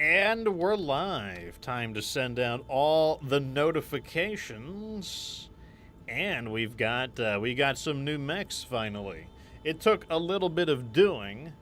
And we're live. Time to send out all the notifications. And we got some new mechs finally. It took a little bit of doing,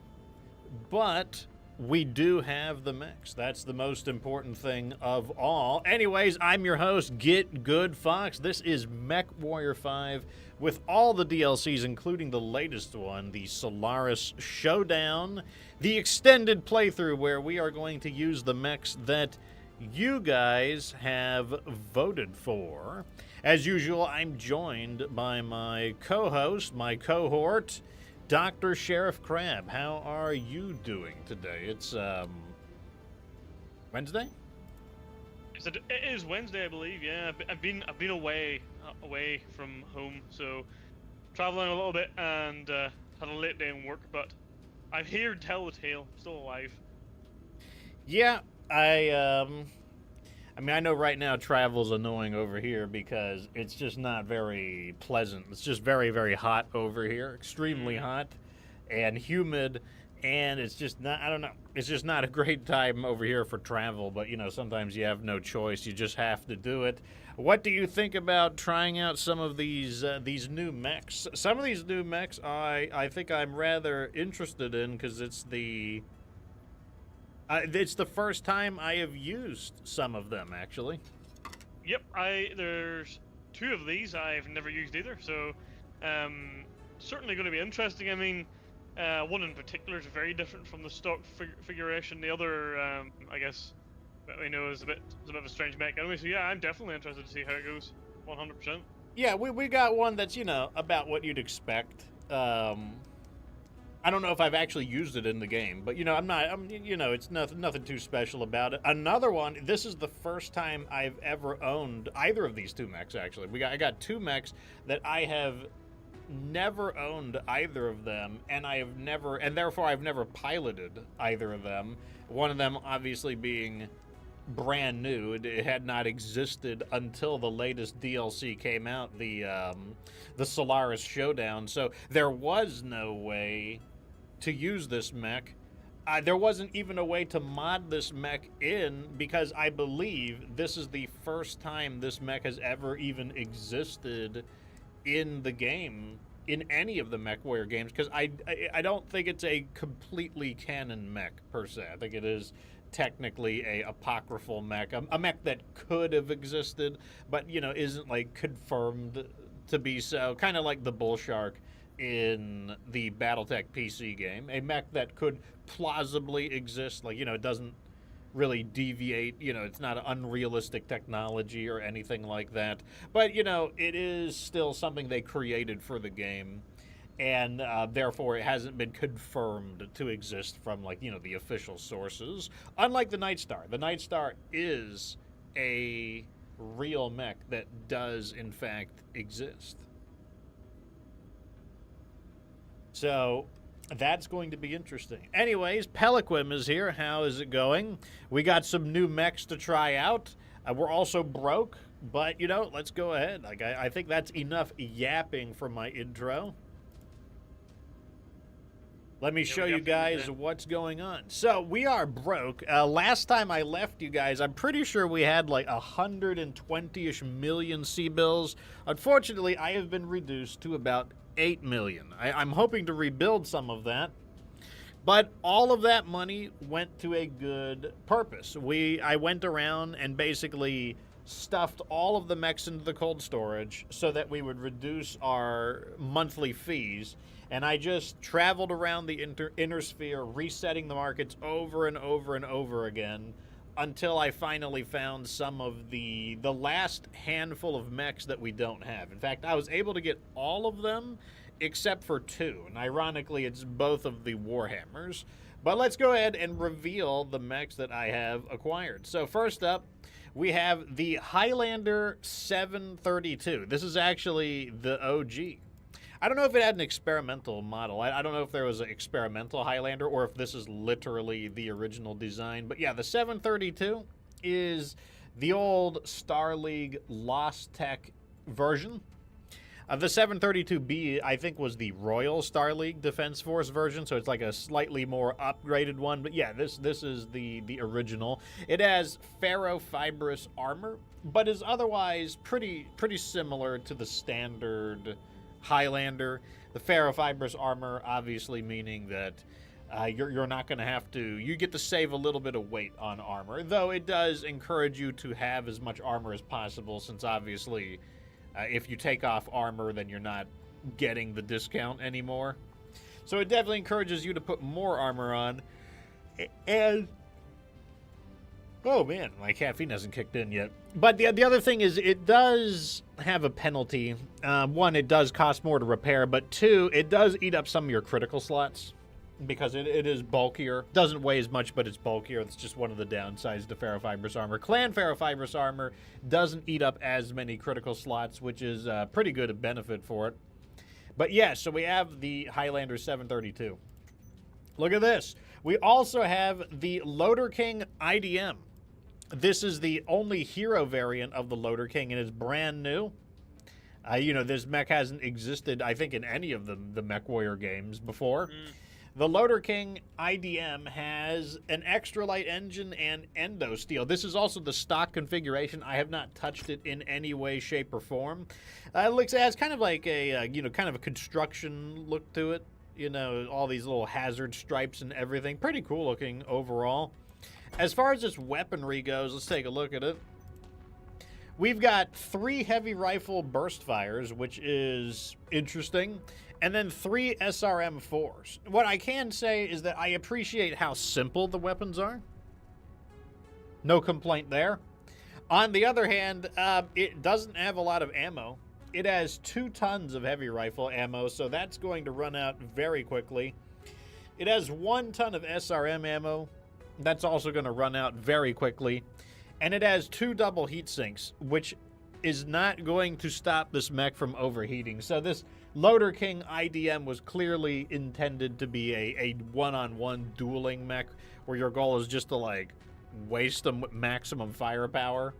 but we do have the mechs. That's the most important thing of all. Anyways, I'm your host, Get Good Fox. This is MechWarrior 5 with all the DLCs, including the latest one, the Solaris Showdown, the extended playthrough where we are going to use the mechs that you guys have voted for. As usual, I'm joined by my co-host, my cohort, Dr. Sheriff Crab. How are you doing today? It's Wednesday? It is Wednesday, I believe. Yeah, I've been away from home, so traveling a little bit and had a late day in work. But I'm here to tell the tale. Still alive. Yeah, I mean, I know right now travel's annoying over here because it's just not very pleasant. It's just very, very hot over here, extremely hot and humid, and it's just not, I don't know, it's just not a great time over here for travel, but, you know, sometimes you have no choice. You just have to do it. What do you think about trying out some of these new mechs? Some of these new mechs I think I'm rather interested in because it's the first time I have used some of them, actually. Yep, there's two of these I've never used either, so certainly going to be interesting. I mean, one in particular is very different from the stock configuration. The other, I guess, we know is a bit of a strange mech. Anyway, so yeah, I'm definitely interested to see how it goes. 100%. Yeah, we got one that's, you know, about what you'd expect. I don't know if I've actually used it in the game, but, you know, you know, it's nothing too special about it. Another one, this is the first time I've ever owned either of these two mechs, actually. I got two mechs that I have never owned either of them, and therefore I've never piloted either of them. One of them obviously being brand new. It had not existed until the latest DLC came out, the Solaris Showdown. So there was no way to use this mech. There wasn't even a way to mod this mech in, because I believe this is the first time this mech has ever even existed in the game, in any of the MechWarrior games, because I don't think it's a completely canon mech per se. I think it is technically a apocryphal mech, a mech that could have existed, but, you know, isn't like confirmed to be so. Kind of like the Bull Shark in the BattleTech PC game, a mech that could plausibly exist. Like, you know, it doesn't really deviate, you know, it's not an unrealistic technology or anything like that, but, you know, it is still something they created for the game, and therefore it hasn't been confirmed to exist from, like, you know, the official sources, unlike the Nightstar. The Nightstar is a real mech that does in fact exist. So that's going to be interesting. Anyways, Peliquim is here. How is it going? We got some new mechs to try out. We're also broke, but, you know, let's go ahead. Like, I think that's enough yapping for my intro. Let me show you guys what's going on. So we are broke. Last time I left you guys, I'm pretty sure we had like 120-ish million C-bills. Unfortunately, I have been reduced to about 8 million. I'm hoping to rebuild some of that, but all of that money went to a good purpose. I went around and basically stuffed all of the mechs into the cold storage so that we would reduce our monthly fees, and I just traveled around the inner sphere, resetting the markets over and over and over again until I finally found some of the last handful of mechs that we don't have. In fact, I was able to get all of them except for two, and ironically, it's both of the Warhammers. But let's go ahead and reveal the mechs that I have acquired. So first up, we have the Highlander 732. This is actually the OG. I don't know if it had an experimental model. I don't know if there was an experimental Highlander or if this is literally the original design. But yeah, the 732 is the old Star League Lost Tech version. The 732B, I think, was the Royal Star League Defense Force version, so it's like a slightly more upgraded one. But yeah, this is the original. It has ferrofibrous armor, but is otherwise pretty similar to the standard Highlander. The ferrofibrous armor, obviously, meaning that you're not going to have to. You get to save a little bit of weight on armor, though it does encourage you to have as much armor as possible, since obviously. If you take off armor, then you're not getting the discount anymore. So it definitely encourages you to put more armor on. And oh man, my caffeine hasn't kicked in yet. But the other thing is it does have a penalty. One, it does cost more to repair, but two, it does eat up some of your critical slots. Because it is bulkier. Doesn't weigh as much, but it's bulkier. That's just one of the downsides to ferrofibrous armor. Clan ferrofibrous armor doesn't eat up as many critical slots, which is pretty good a benefit for it. But yeah, so we have the Highlander 732. Look at this. We also have the Loader King IDM. This is the only hero variant of the Loader King, and it's brand new. This mech hasn't existed, I think, in any of the MechWarrior games before. The Loader King IDM has an extra light engine and endo steel. This is also the stock configuration. I have not touched it in any way, shape, or form. It has kind of like a kind of a construction look to it. All these little hazard stripes and everything. Pretty cool looking overall. As far as its weaponry goes, let's take a look at it. We've got 3 heavy rifle burst fires, which is interesting. And then 3 SRM-4s. What I can say is that I appreciate how simple the weapons are. No complaint there. On the other hand, it doesn't have a lot of ammo. It has 2 tons of heavy rifle ammo, so that's going to run out very quickly. It has 1 ton of SRM ammo. That's also going to run out very quickly. And it has 2 double heat sinks, which is not going to stop this mech from overheating. So this Loader King IDM was clearly intended to be a one-on-one dueling mech where your goal is just to, like, waste the maximum firepower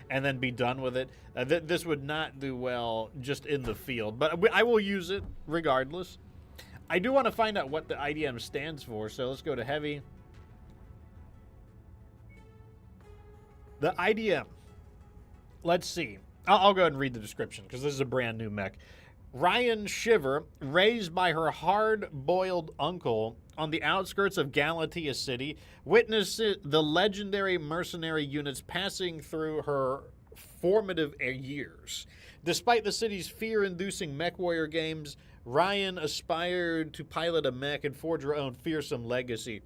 and then be done with it. This would not do well just in the field, but I will use it regardless. I do want to find out what the IDM stands for, so let's go to heavy. The IDM. Let's see. I'll go ahead and read the description because this is a brand new mech. Ryan Shiver, raised by her hard-boiled uncle on the outskirts of Galatea City, witnesses the legendary mercenary units passing through her formative years. Despite the city's fear-inducing MechWarrior games, Ryan aspired to pilot a mech and forge her own fearsome legacy.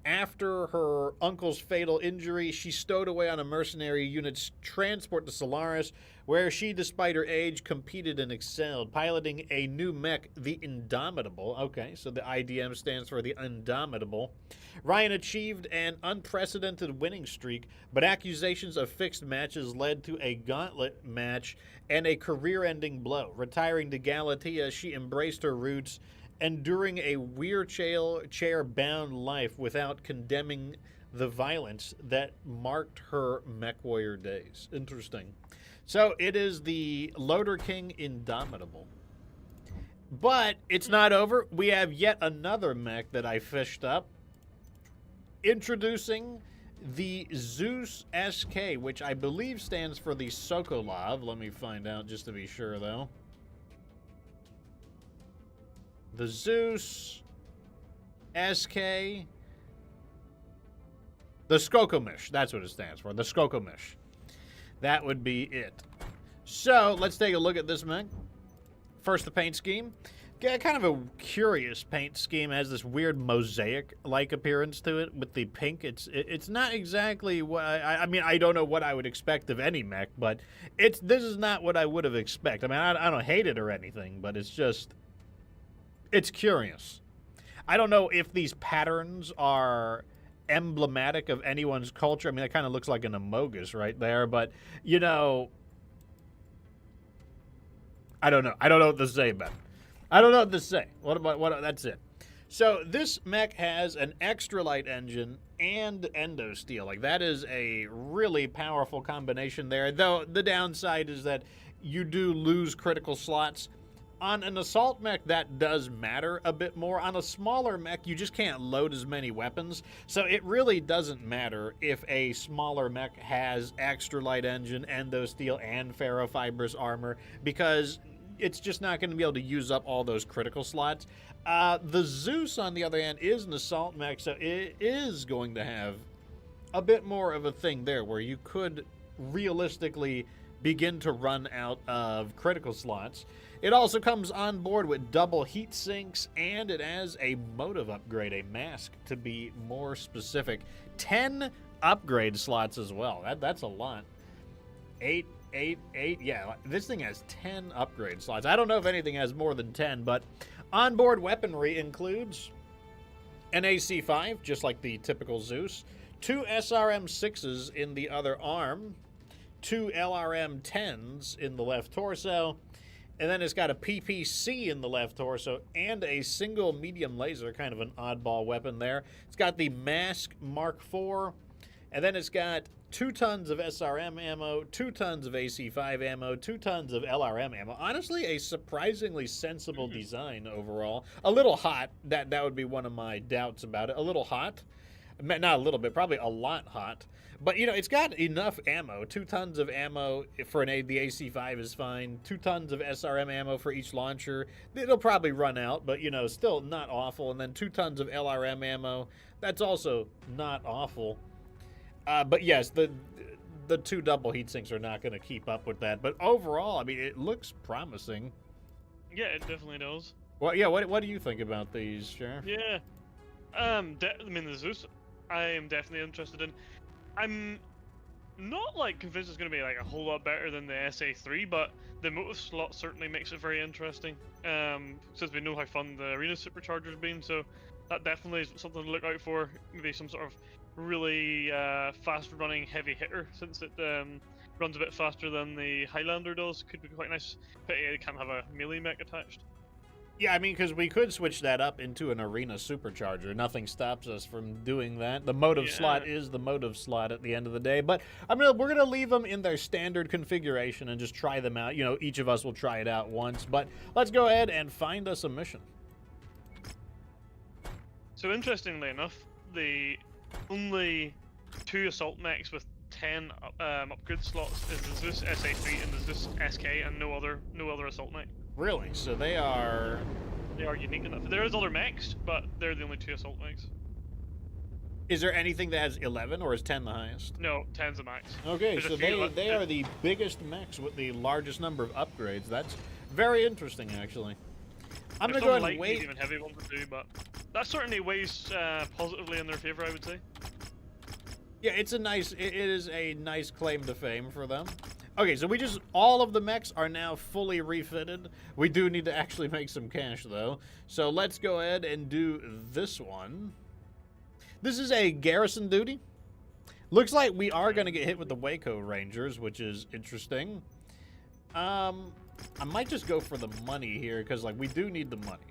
After her uncle's fatal injury, she stowed away on a mercenary unit's transport to Solaris, where she, despite her age, competed and excelled, piloting a new mech, the Indomitable. Okay, so the IDM stands for the Indomitable. Ryan achieved an unprecedented winning streak, but accusations of fixed matches led to a gauntlet match and a career-ending blow. Retiring to Galatea, she embraced her roots, enduring a wheelchair-bound life without condemning the violence that marked her MechWarrior days. Interesting. So it is the Loader King Indomitable. But it's not over. We have yet another mech that I fished up. Introducing the Zeus ZEU-SK, which I believe stands for the Sokolov. Let me find out just to be sure, though. The Zeus ZEU-SK. The Skokomish. That's what it stands for. The Skokomish. That would be it. So, let's take a look at this mech. First, the paint scheme. Kind of a curious paint scheme. It has this weird mosaic-like appearance to it with the pink. It's not exactly what I mean, I don't know what I would expect of any mech, but this is not what I would have expected. I mean, I don't hate it or anything, but it's just... it's curious. I don't know if these patterns are emblematic of anyone's culture. I mean, that kind of looks like an Amogus right there, but, you know, I don't know. I don't know what to say about it. I don't know what to say. That's it. So this mech has an extra light engine and endo steel. Like, that is a really powerful combination there, though the downside is that you do lose critical slots. On an assault mech, that does matter a bit more. On a smaller mech, you just can't load as many weapons, so it really doesn't matter if a smaller mech has extra light engine, endosteel, and ferrofibrous armor, because it's just not going to be able to use up all those critical slots. The Zeus, on the other hand, is an assault mech, so it is going to have a bit more of a thing there, where you could realistically begin to run out of critical slots. It also comes on board with double heat sinks, and it has a motive upgrade, a mask to be more specific. 10 upgrade slots as well. That's a lot. 8, yeah, this thing has 10 upgrade slots. I don't know if anything has more than 10, but onboard weaponry includes an AC-5, just like the typical Zeus, 2 SRM-6s in the other arm, 2 LRM-10s in the left torso, and then it's got a PPC in the left torso and a single medium laser, kind of an oddball weapon there. It's got the Mask Mark IV, and then it's got 2 tons of SRM ammo, 2 tons of AC-5 ammo, 2 tons of LRM ammo. Honestly, a surprisingly sensible design overall. A little hot. That would be one of my doubts about it. A little hot. Not a little bit, probably a lot hot. But, you know, it's got enough ammo. 2 tons of ammo for the AC-5 is fine. 2 tons of SRM ammo for each launcher. It'll probably run out, but, you know, still not awful. And then 2 tons of LRM ammo. That's also not awful. But, yes, the 2 double heat sinks are not going to keep up with that. But overall, I mean, it looks promising. Yeah, it definitely does. Well, yeah, what do you think about these, Sheriff? Yeah. I mean, the Zeus, I am definitely interested in. I'm not like convinced it's going to be like a whole lot better than the SA3, but the motive slot certainly makes it very interesting. Since we know how fun the arena supercharger's been, so that definitely is something to look out for. Maybe some sort of really fast-running heavy hitter, since it runs a bit faster than the Highlander does. Could be quite nice. Pity it can't have a melee mech attached. Yeah, I mean, because we could switch that up into an arena supercharger. Nothing stops us from doing that. The motive slot is the motive slot at the end of the day. But we're going to leave them in their standard configuration and just try them out. You know, each of us will try it out once. But let's go ahead and find us a mission. So interestingly enough, the only 2 assault mechs with 10 upgrade slots is the Zeus SA3 and the Zeus ZEU-SK, and no other assault mech. Really? So they are unique enough. There is other mechs, but they're the only 2 assault mechs. Is there anything that has 11, or is 10 the highest? No, 10's the max. Okay, There's so they are the biggest mechs with the largest number of upgrades. That's very interesting, actually. I'm going to go ahead and wait. Medium and heavy ones too, but that certainly weighs positively in their favor, I would say. Yeah, it is a nice claim to fame for them. Okay, so all of the mechs are now fully refitted. We do need to actually make some cash, though. So let's go ahead and do this one. This is a garrison duty. Looks like we are going to get hit with the Waco Rangers, which is interesting. I might just go for the money here, because, like, we do need the money.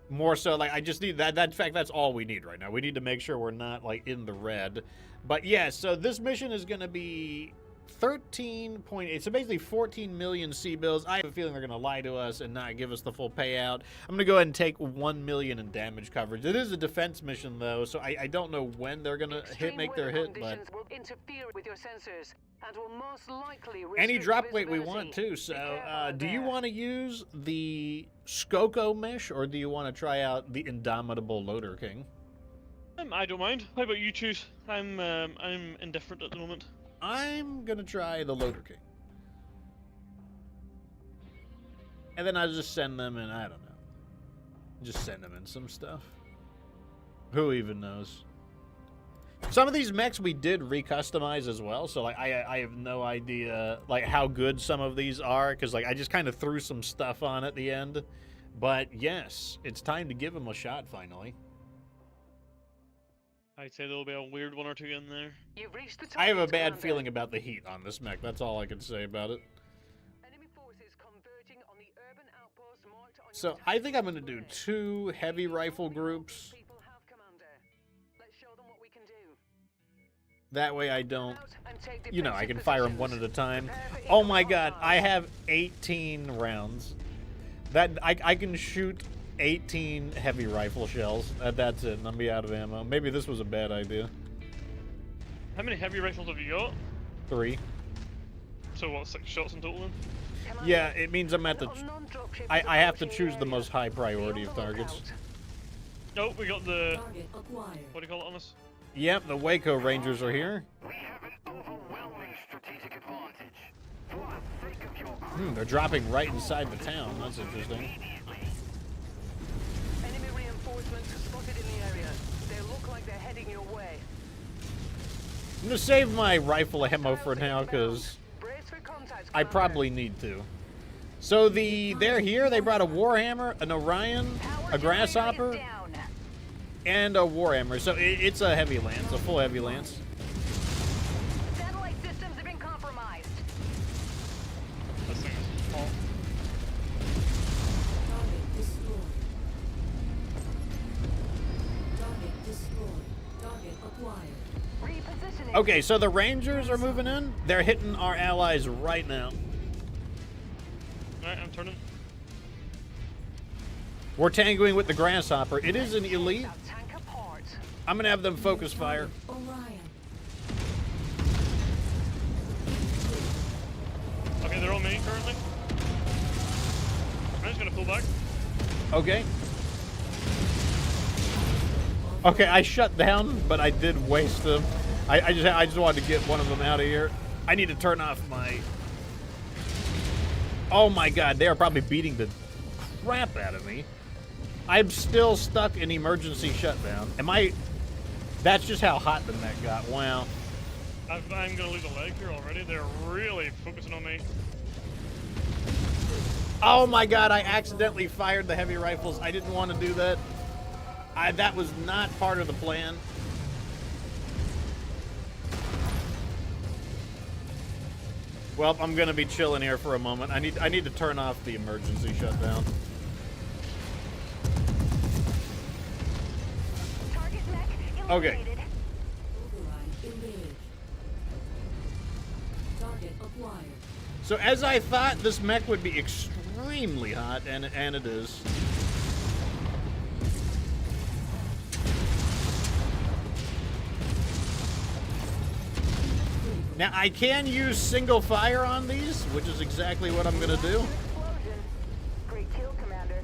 More so, like, I just need that. In fact, that's all we need right now. We need to make sure we're not, like, in the red. But, yeah, so this mission is going to be 13.8. So basically 14 million C-bills. I have a feeling they're going to lie to us and not give us the full payout. I'm going to go ahead and take 1 million in damage coverage. It is a defense mission, though, so I don't know when they're going to make their hit, but will interfere with your sensors and will most likely any drop weight we want, too. So do you want to use the Skokomish, or do you want to try out the Indomitable Loader King? I don't mind. How about you choose? I'm indifferent at the moment. I'm gonna try the Loader King. And then I'll just send them in, I don't know. Just send them in some stuff. Who even knows? Some of these mechs we did recustomize as well, so like I have no idea like how good some of these are, because like I just kind of threw some stuff on at the end. But yes, it's time to give them a shot finally. I'd say there'll be a weird one or two in there. You've reached the I have a bad feeling about the heat on this mech. That's all I can say about it. Enemy forces converging on the urban outpost marked on So I think I'm going to do 2 heavy rifle groups. People have, Commander. Let's show them what we can do. That way I don't, And take you know, I defensive can fire them one positions. at a time. Prepare for Oh my incoming god, I fire. have 18 rounds. That I can shoot 18 heavy rifle shells. That's it, and I'll be out of ammo. Maybe this was a bad idea. How many heavy rifles have you got? 3. So what, 6 shots in total then? Commander, Yeah, it means I'm at the... little non-dropships I have to approaching the choose the area. most high Be priority on of the targets. lookout. Oh, we got the... Target acquired. What do you call it on us? Yep, the Waco Rangers are here. We have an overwhelming strategic advantage. For the sake of your crew, They're dropping right inside the town. That's interesting. immediately. Enemy reinforcements spotted in the area. They look like they're heading your way. I'm gonna save my rifle ammo for now, because Brace for contact, I Commander. probably need to. So they're here. They brought a Warhammer, an Orion, Power a Grasshopper, generator is down. and a Warhammer. So it's a heavy lance, a full heavy lance. Satellite systems have been compromised. This thing is hot. Target destroyed. Target destroyed. Target acquired. Repositioning. Okay, so the Rangers are moving in. They're hitting our allies right now. Alright, I'm turning. We're tangoing with the Grasshopper. It is an elite. That tank apart. I'm gonna have them focus fire. Orion. Okay, they're on me currently. I'm just gonna pull back. Okay. Okay, I shut down, but I did waste them. I just wanted to get one of them out of here. I need to turn off my... Oh my god, they are probably beating the crap out of me. I'm still stuck in emergency shutdown. Am I... That's just how hot the mech got. Wow. I'm gonna lose a leg here already. They're really focusing on me. Oh my god, I accidentally fired the heavy rifles. I didn't want to do that. That was not part of the plan. Well, I'm gonna be chilling here for a moment. I need to turn off the emergency shutdown. Target mech Okay. eliminated. Override engaged. Target acquired. So as I thought, this mech would be extremely hot, and it is. Now I can use single fire on these, which is exactly what I'm gonna do. Explosion. Great kill, Commander.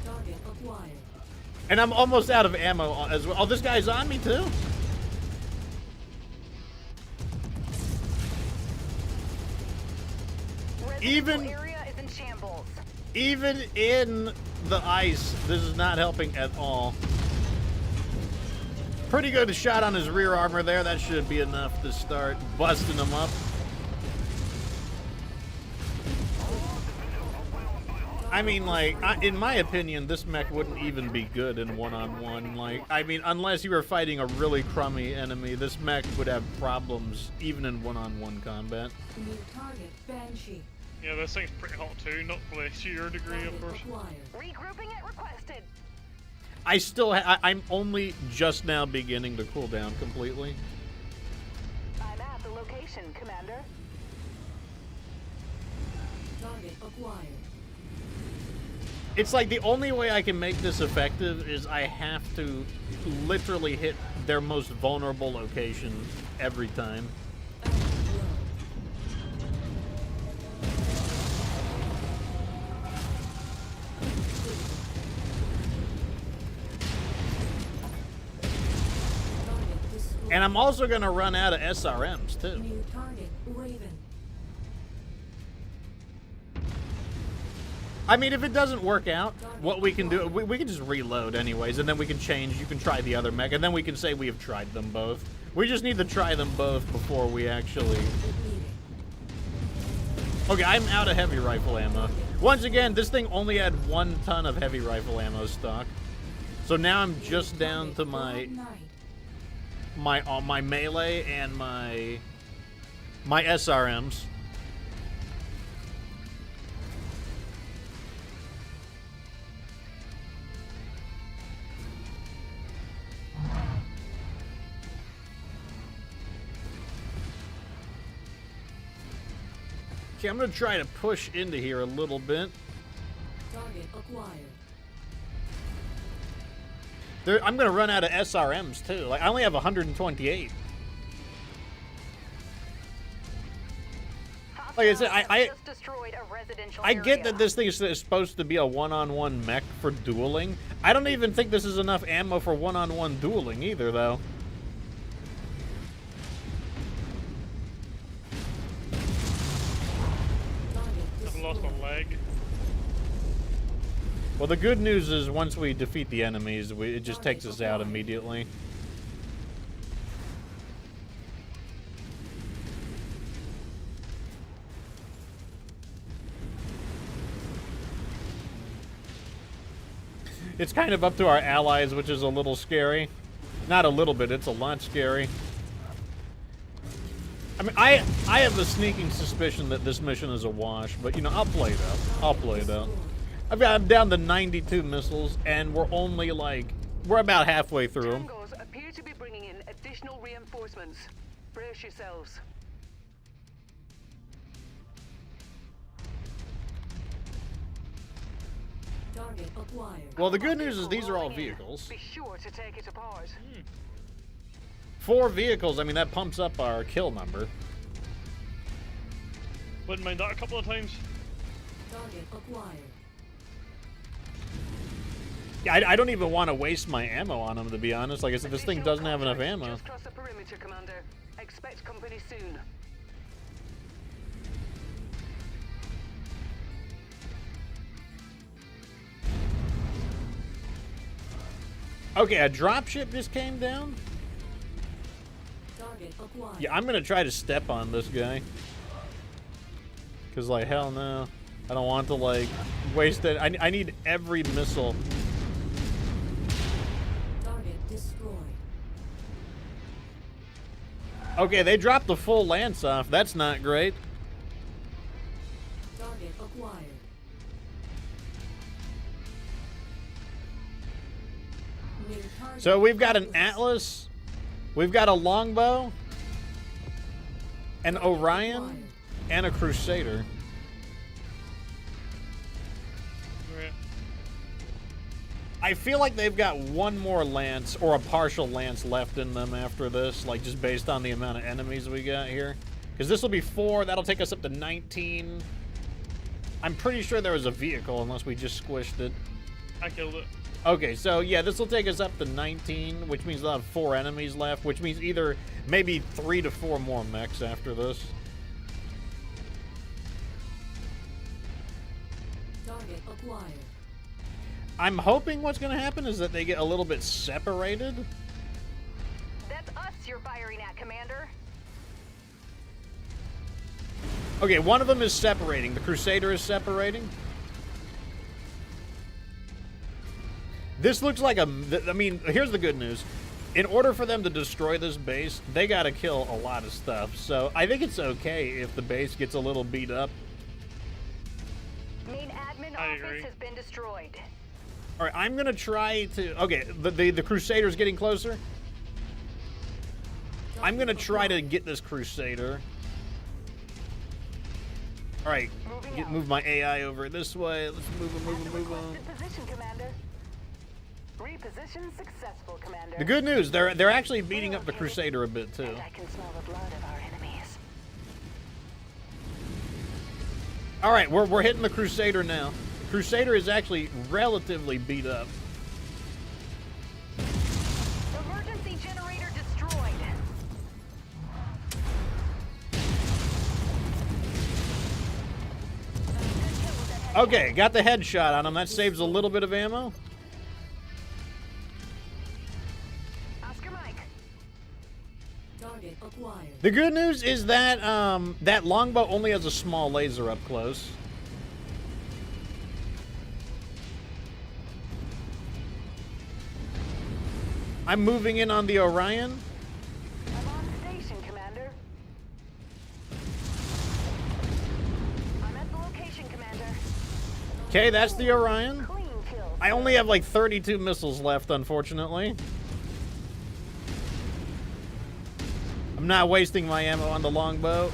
Target acquired. And I'm almost out of ammo as well. Oh, this guy's on me too. Even- Residential area is in shambles. Even in the ice, this is not helping at all. Pretty good shot on his rear armor there. That should be enough to start busting him up. I mean, like, in my opinion, this mech wouldn't even be good in one-on-one. Like, I mean, unless you were fighting a really crummy enemy, this mech would have problems even in one-on-one combat. New target Banshee. Yeah, this thing's pretty hot too. Not to the sheer degree, of course. Acquired. Regrouping at requested. I still, I'm only just now beginning to cool down completely. I'm at the location, Commander. Target acquired. It's like the only way I can make this effective is I have to literally hit their most vulnerable location every time. Active blow. Target destroyed. And I'm also going to run out of SRMs too. New target Raven. I mean, if it doesn't work out, what we can do, we can just reload anyways, and then we can change. You can try the other mech, and then we can say we have tried them both. We just need to try them both before we actually... Depleted. Okay, I'm out of heavy rifle ammo. Once again, this thing only had 1 ton of heavy rifle ammo stock. So now I'm just down to my Knight. my melee and my SRMs. Okay, I'm gonna try to push into here a little bit. Target acquired. I'm gonna run out of SRMs too. Like I only have 128. Like I said, I get that this thing is supposed to be a one-on-one mech for dueling. I don't even think this is enough ammo for one-on-one dueling either, though. I've lost a leg. Well, the good news is once we defeat the enemies, it just takes us out immediately. It's kind of up to our allies, which is a little scary. Not a little bit, it's a lot scary. I mean, I have a sneaking suspicion that this mission is a wash, but, you know, I'll play it out. I'll play it out. I'm down to 92 missiles, and we're only, like, we're about halfway through them. Tangos appear to be bringing in additional reinforcements. Brace yourselves. Target acquired. Well, the good news is these are all vehicles. Be sure to take it apart. 4 vehicles, I mean, that pumps up our kill number. Wouldn't mind that a couple of times. Target acquired. Yeah, I don't even want to waste my ammo on them, to be honest. Like I said, this thing doesn't have enough ammo. Just cross the perimeter, Commander. Expect company soon. Okay, a dropship just came down? Target acquired. Yeah, I'm gonna try to step on this guy. Cause like, hell no. I don't want to like, waste it. I need every missile. Target destroyed. Okay, they dropped the full lance off. That's not great. Target acquired. New target So we've got an Atlas, we've got a longbow, an Orion, and a Crusader. Right. I feel like they've got one more lance or a partial lance left in them after this, like just based on the amount of enemies we got here. Because this will be 4, that'll take us up to 19. I'm pretty sure there was a vehicle unless we just squished it. I killed it. Okay, so yeah, this will take us up to 19, which means they'll have 4 enemies left, which means either maybe 3 to 4 more mechs after this. Target acquired. I'm hoping what's going to happen is that they get a little bit separated. That's us you're firing at, Commander. Okay, one of them is separating. The Crusader is separating. This looks like a... I mean, here's the good news. In order for them to destroy this base, they got to kill a lot of stuff. So I think it's okay if the base gets a little beat up. Main admin I office agree. has been destroyed. All right, I'm going to try to... Okay, the Crusader's getting closer. I'm going to try to get this Crusader. All right, move my AI over this way. Let's move him. Requested position, Commander. Reposition successful, Commander. The good news, they're actually beating up the Crusader a bit, too. And I can smell the blood of our enemies. All right, we're hitting the Crusader now. The Crusader is actually relatively beat up. Emergency generator destroyed. Okay, got the headshot on him. That saves a little bit of ammo. Oscar Mike. Target acquired. The good news is that that longbow only has a small laser up close. I'm moving in on the Orion. I'm on station, Commander. I'm at the location, Commander. Okay, that's the Orion. Clean kill. I only have like 32 missiles left, unfortunately. I'm not wasting my ammo on the longbow.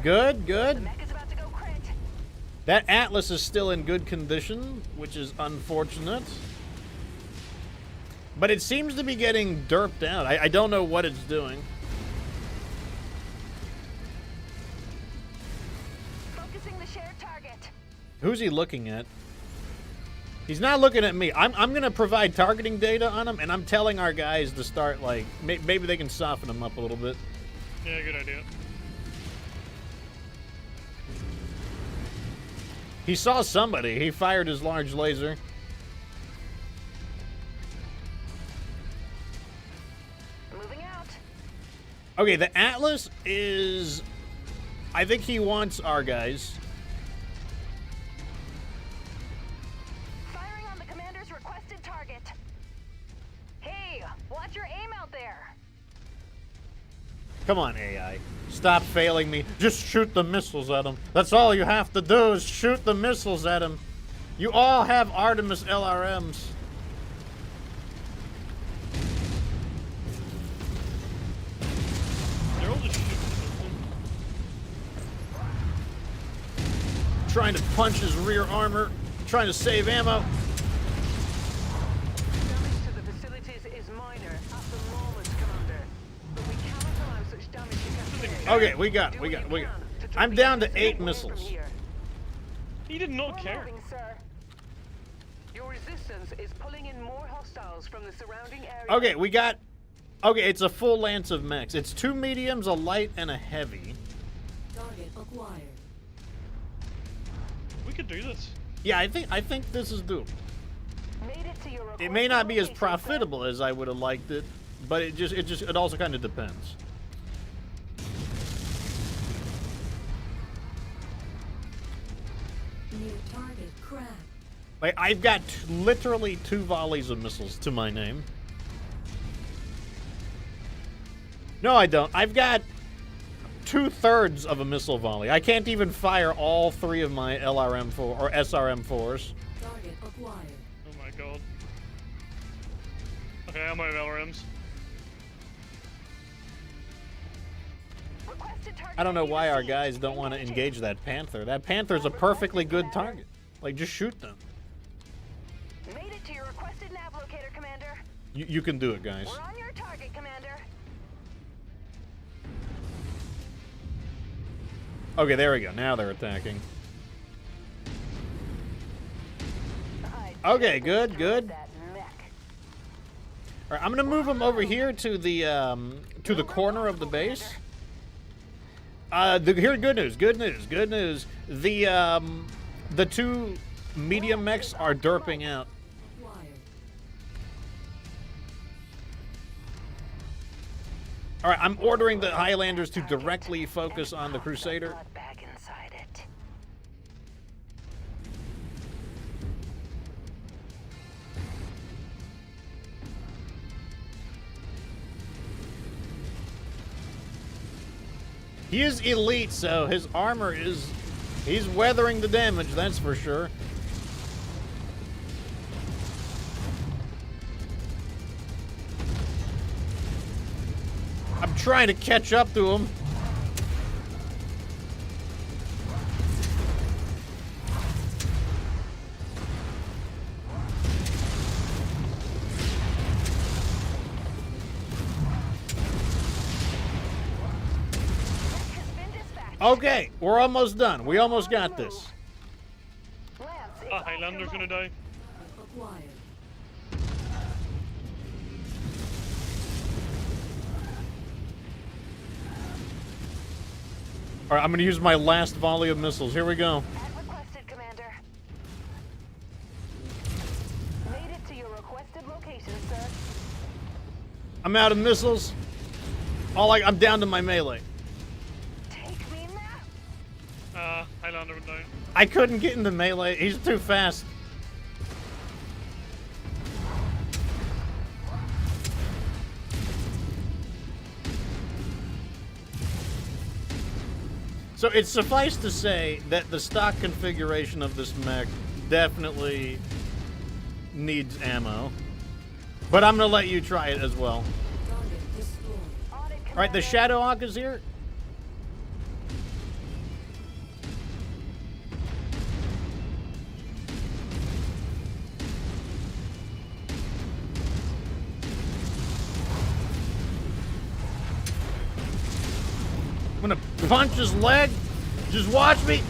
Good, The good. mech is about to go crit. That Atlas is still in good condition, which is unfortunate. But it seems to be getting derped out. I don't know what it's doing. Focusing the shared target. Who's he looking at? He's not looking at me. I'm going to provide targeting data on him, and I'm telling our guys to start, like, maybe they can soften him up a little bit. Yeah, good idea. He saw somebody. He fired his large laser. Moving out. Okay, the Atlas is... I think he wants our guys. Firing on the commander's requested target. Hey, watch your aim out there. Come on, AI. Stop failing me. Just shoot the missiles at him. That's all you have to do is shoot the missiles at him. You all have Artemis LRMs. They're all just shooting. Trying to punch his rear armor. Trying to save ammo. Damage to the facilities is minor at the moment, Commander. But we cannot allow such damage to cascade. Okay, we got it. I'm down to 8 missiles. He did not We're care. moving, sir. Your resistance is pulling in more hostiles from the surrounding area. Okay, we got... Okay, it's a full lance of mechs. It's 2 mediums, a light, and a heavy. Target acquired. We could do this. Yeah, I think this is doable. Made it to your It may not be as requested location, sir. profitable as I would have liked it, but it also kind of depends. New target cracked. Like, I've got literally 2 volleys of missiles to my name. No, I don't. I've got 2/3 of a missile volley. I can't even fire all 3 of my LRM-4 or SRM-4s. Target acquired. Oh my god. Okay, I'm out of LRMs. Requested target. I don't know why our received. guys don't want to engage that Panther. That Panther's a perfectly good target. Like, just shoot them. Made it to your requested nav locator, Commander. You can do it, guys. We're on your target, Commander. Okay, there we go. Now they're attacking. I Okay, just good, destroyed good. that mech. All right, I'm gonna move them over here to the corner of the base. Here, good news. The 2 medium mechs are derping out. Acquired. All right, I'm ordering the Highlanders to directly focus on the Crusader. Blood bag inside it. He is elite, so his armor is... He's weathering the damage, that's for sure. I'm trying to catch up to him. Mech has been dispatched. Okay, we're almost done. We almost got this. Lance is Ah, off Highlander's your gonna mark. die. Acquired. All right, I'm gonna use my last volley of missiles. Here we go. As requested, Commander. Made it to your requested location, sir. I'm out of missiles. I'm down to my melee. Take me now. Highlander went down. I couldn't get into melee. He's too fast. So it's suffice to say that the stock configuration of this mech definitely needs ammo. But I'm gonna let you try it as well. Target destroyed. On it, All right, the Commander. Shadow Hawk is here. I'm gonna punch his leg. Just watch me.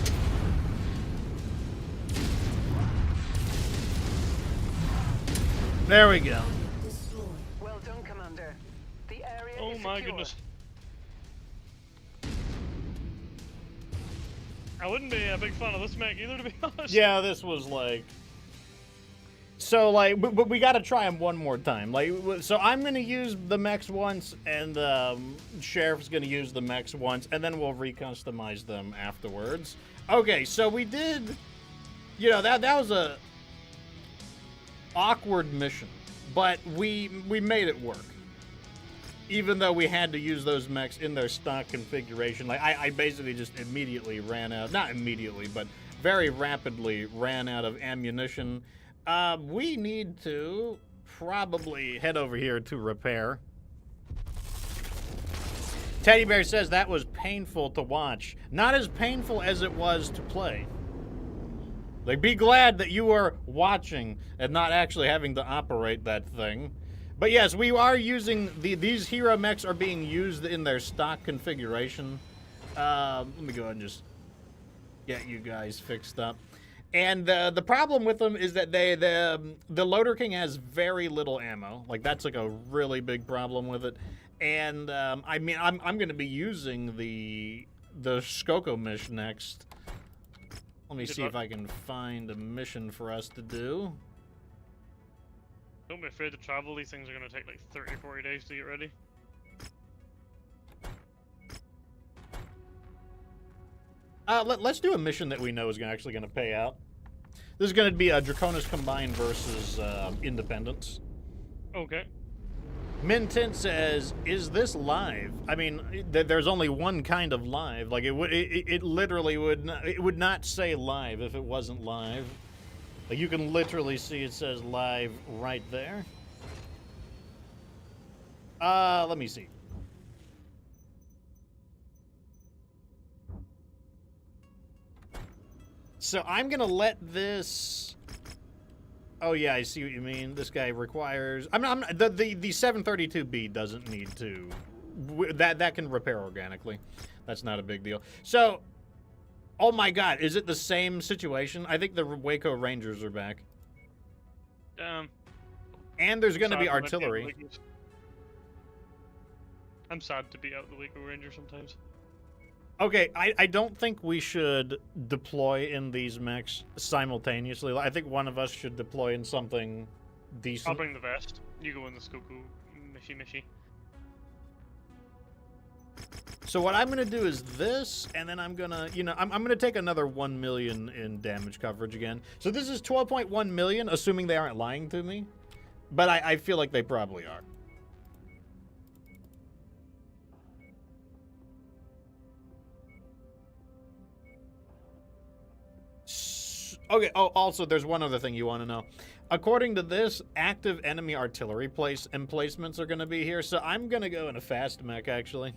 There we go. Destroyed. Well done, Commander. The area Oh is my secure. goodness. I wouldn't be a big fan of this mech either, to be honest. Yeah, this was like. So like, but we got to try him one more time. Like, so I'm gonna use the mechs once, and Sheriff's gonna use the mechs once, and then we'll recustomize them afterwards. Okay, so we did. You know, that was a awkward mission, but we made it work. Even though we had to use those mechs in their stock configuration, like I basically just immediately ran out. Not immediately, but very rapidly ran out of ammunition. We need to probably head over here to repair. Teddy Bear says that was painful to watch. Not as painful as it was to play. Like, be glad that you were watching and not actually having to operate that thing. But yes, we are using these hero mechs are being used in their stock configuration. Let me go ahead and just get you guys fixed up. And the problem with them is that the Loader King has very little ammo. Like, that's like a really big problem with it. And I mean, I'm going to be using the Skokomish next. Let me see if I can find a mission for us to do. Don't be afraid to travel. These things are going to take like 30 or 40 days to get ready. Let's do a mission that we know is actually going to pay out. This is going to be a Draconis Combined versus Independence. Okay. Mintent says, "Is this live?" I mean, there's only one kind of live. Like it literally would not say live if it wasn't live. Like, you can literally see it says live right there. Let me see. So I'm gonna let this. Oh yeah, I see what you mean. This guy requires. the 732B doesn't need to. That can repair organically. That's not a big deal. So, oh my God, is it the same situation? I think the Waco Rangers are back. And there's gonna be artillery. I'm sad to be out the Waco Ranger sometimes. Okay, I don't think we should deploy in these mechs simultaneously. I think one of us should deploy in something decent. I'll bring the vest. You go in the Skokomish. So what I'm gonna do is this, and then I'm gonna, I'm gonna take another 1 million in damage coverage again. So this is 12.1 million, assuming they aren't lying to me. But I feel like they probably are. Okay, oh, also, there's one other thing you want to know. According to this, active enemy artillery emplacements are going to be here, so I'm going to go in a fast mech, actually.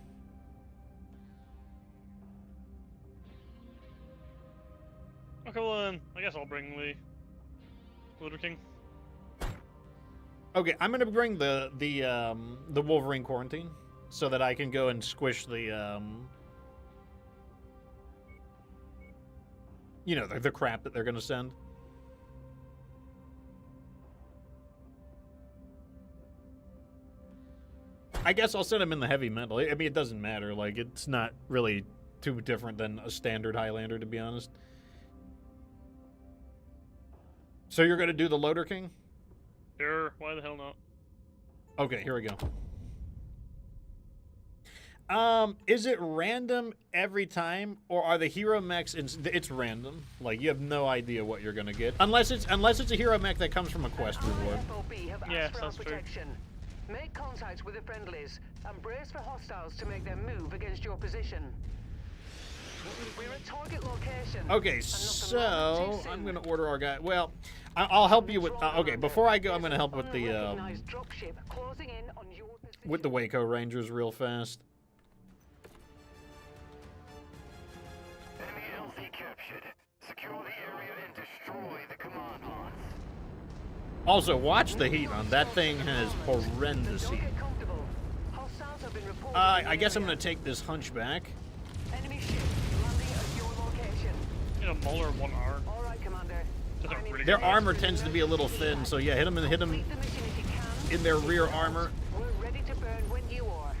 Okay, well then, I guess I'll bring the Loader King. Okay, I'm going to bring the Wolverine Quarantine, so that I can go and squish the, the crap that they're going to send. I guess I'll send them in the heavy metal. I mean, it doesn't matter. Like, it's not really too different than a standard Highlander, to be honest. So you're going to do the Loader King? Sure, why the hell not? Okay, here we go. Is it random every time, or are the hero mechs it's random? Like, you have no idea what you're gonna get, unless it's a hero mech that comes from a quest reward. Yes, that's true. Make contact with the friendlies and brace for hostiles to make their move against your position. We're at target location. Okay, so I'm gonna order our guy. Well, I'll help you with. Okay, before I go, I'm gonna help with the Waco Rangers real fast. Secure the area and destroy the command pods. Also, watch the heat on that thing. Has horrendous heat. I guess I'm gonna take this Hunchback. a Mauler 1R. All right, Commander. Just a really Their good armor tends to be a little thin, so yeah, hit them Complete the mission if you can. in their rear armor. We're ready to burn when you are.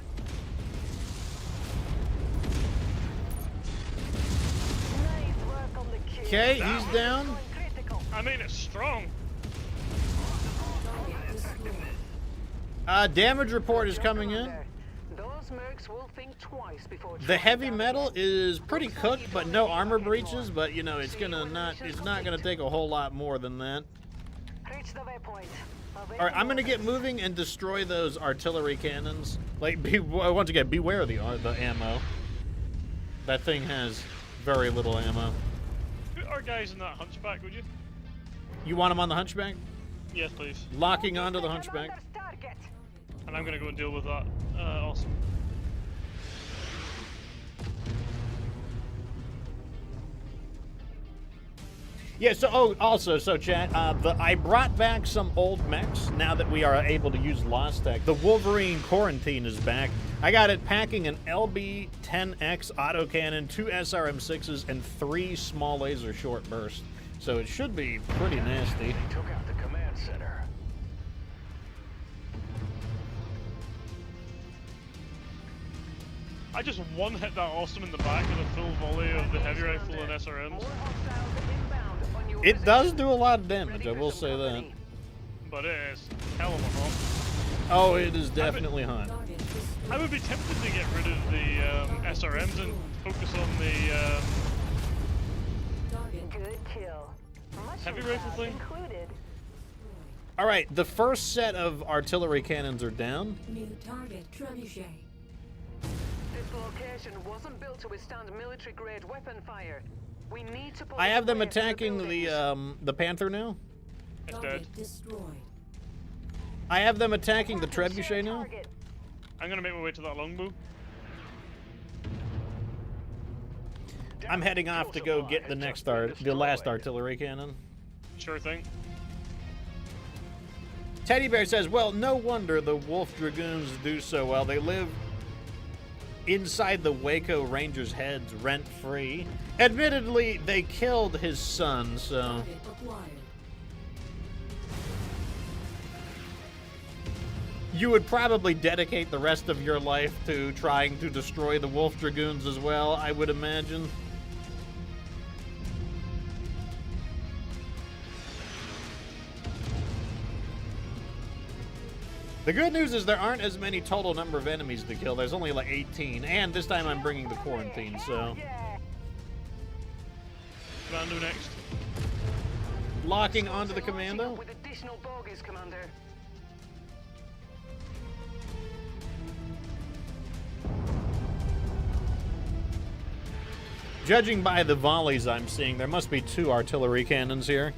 Nice work on the kill. Okay, he's down. Going critical. I mean, it's strong. Target destroyed. Damage report is coming in. Commander, those mercs will think twice before The trying heavy down metal the is pretty cooked, but no armor breaches. But you know, it's not gonna take a whole lot more than that. Reach the waypoint. All right, I'm gonna get moving and destroy those artillery cannons. Like, once again, beware of the ammo. That thing has very little ammo. Put our guys in that hunchback, would you? You want them on the hunchback? Yes, please. Locking onto the hunchback. Commander's target. And I'm gonna go and deal with that. Awesome. Yeah, so, so chat, I brought back some old mechs now that we are able to use Lost Tech. The Wolverine Quarantine is back. I got it packing an LB-10X autocannon, 2 SRM-6s, and 3 small laser short bursts. So it should be pretty nasty. They took out the command center. I just one-hit that awesome in the back with a full volley of the heavy rifle and More SRMs. hostiles inbound on your It does position. do a lot of damage, Ready I for will some say that. company. But it is hell of a hot. Oh, it is definitely hot. Target destroyed. I would be tempted to get rid of the SRMs and focus on the Target Good kill. heavy Mushroom rifle cloud thing. included. All right, the first set of artillery cannons are down. new target trebuchet. This location wasn't built to withstand military-grade weapon fire. We need to pull I have them away from attacking buildings. the Panther now. It's dead. Target destroyed. I have them attacking the Trebuchet now. Target. I'm gonna make my way to that longbow. I'm heading off to go get the last artillery cannon. Sure thing. Teddy Bear says, well, no wonder the Wolf Dragoons do so well. They live inside the Waco Rangers' heads rent-free. Admittedly, they killed his son, so... Target acquired. You would probably dedicate the rest of your life to trying to destroy the Wolf Dragoons as well, I would imagine. The good news is there aren't as many total number of enemies to kill. There's only like 18, and this time I'm bringing the quarantine, so... Yeah. Commando next. Locking onto the commando. With additional bogies, Commander. Judging by the volleys I'm seeing, there must be 2 artillery cannons here.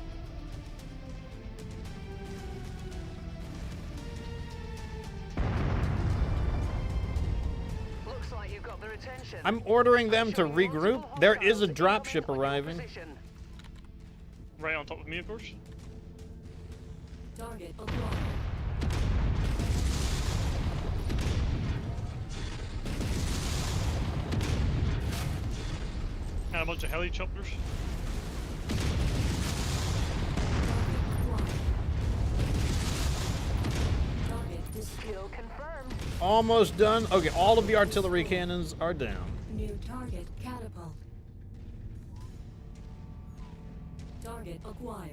Looks like you've got their attention. I'm ordering them to Showing regroup. multiple There is a hostiles dropship inbound on your arriving. position. Right on top of me, of course. Target acquired. And a bunch of heli choppers. Target destroyed. Kill confirmed. Almost done. Okay, all of the artillery cannons are down. New target catapult. Target acquired.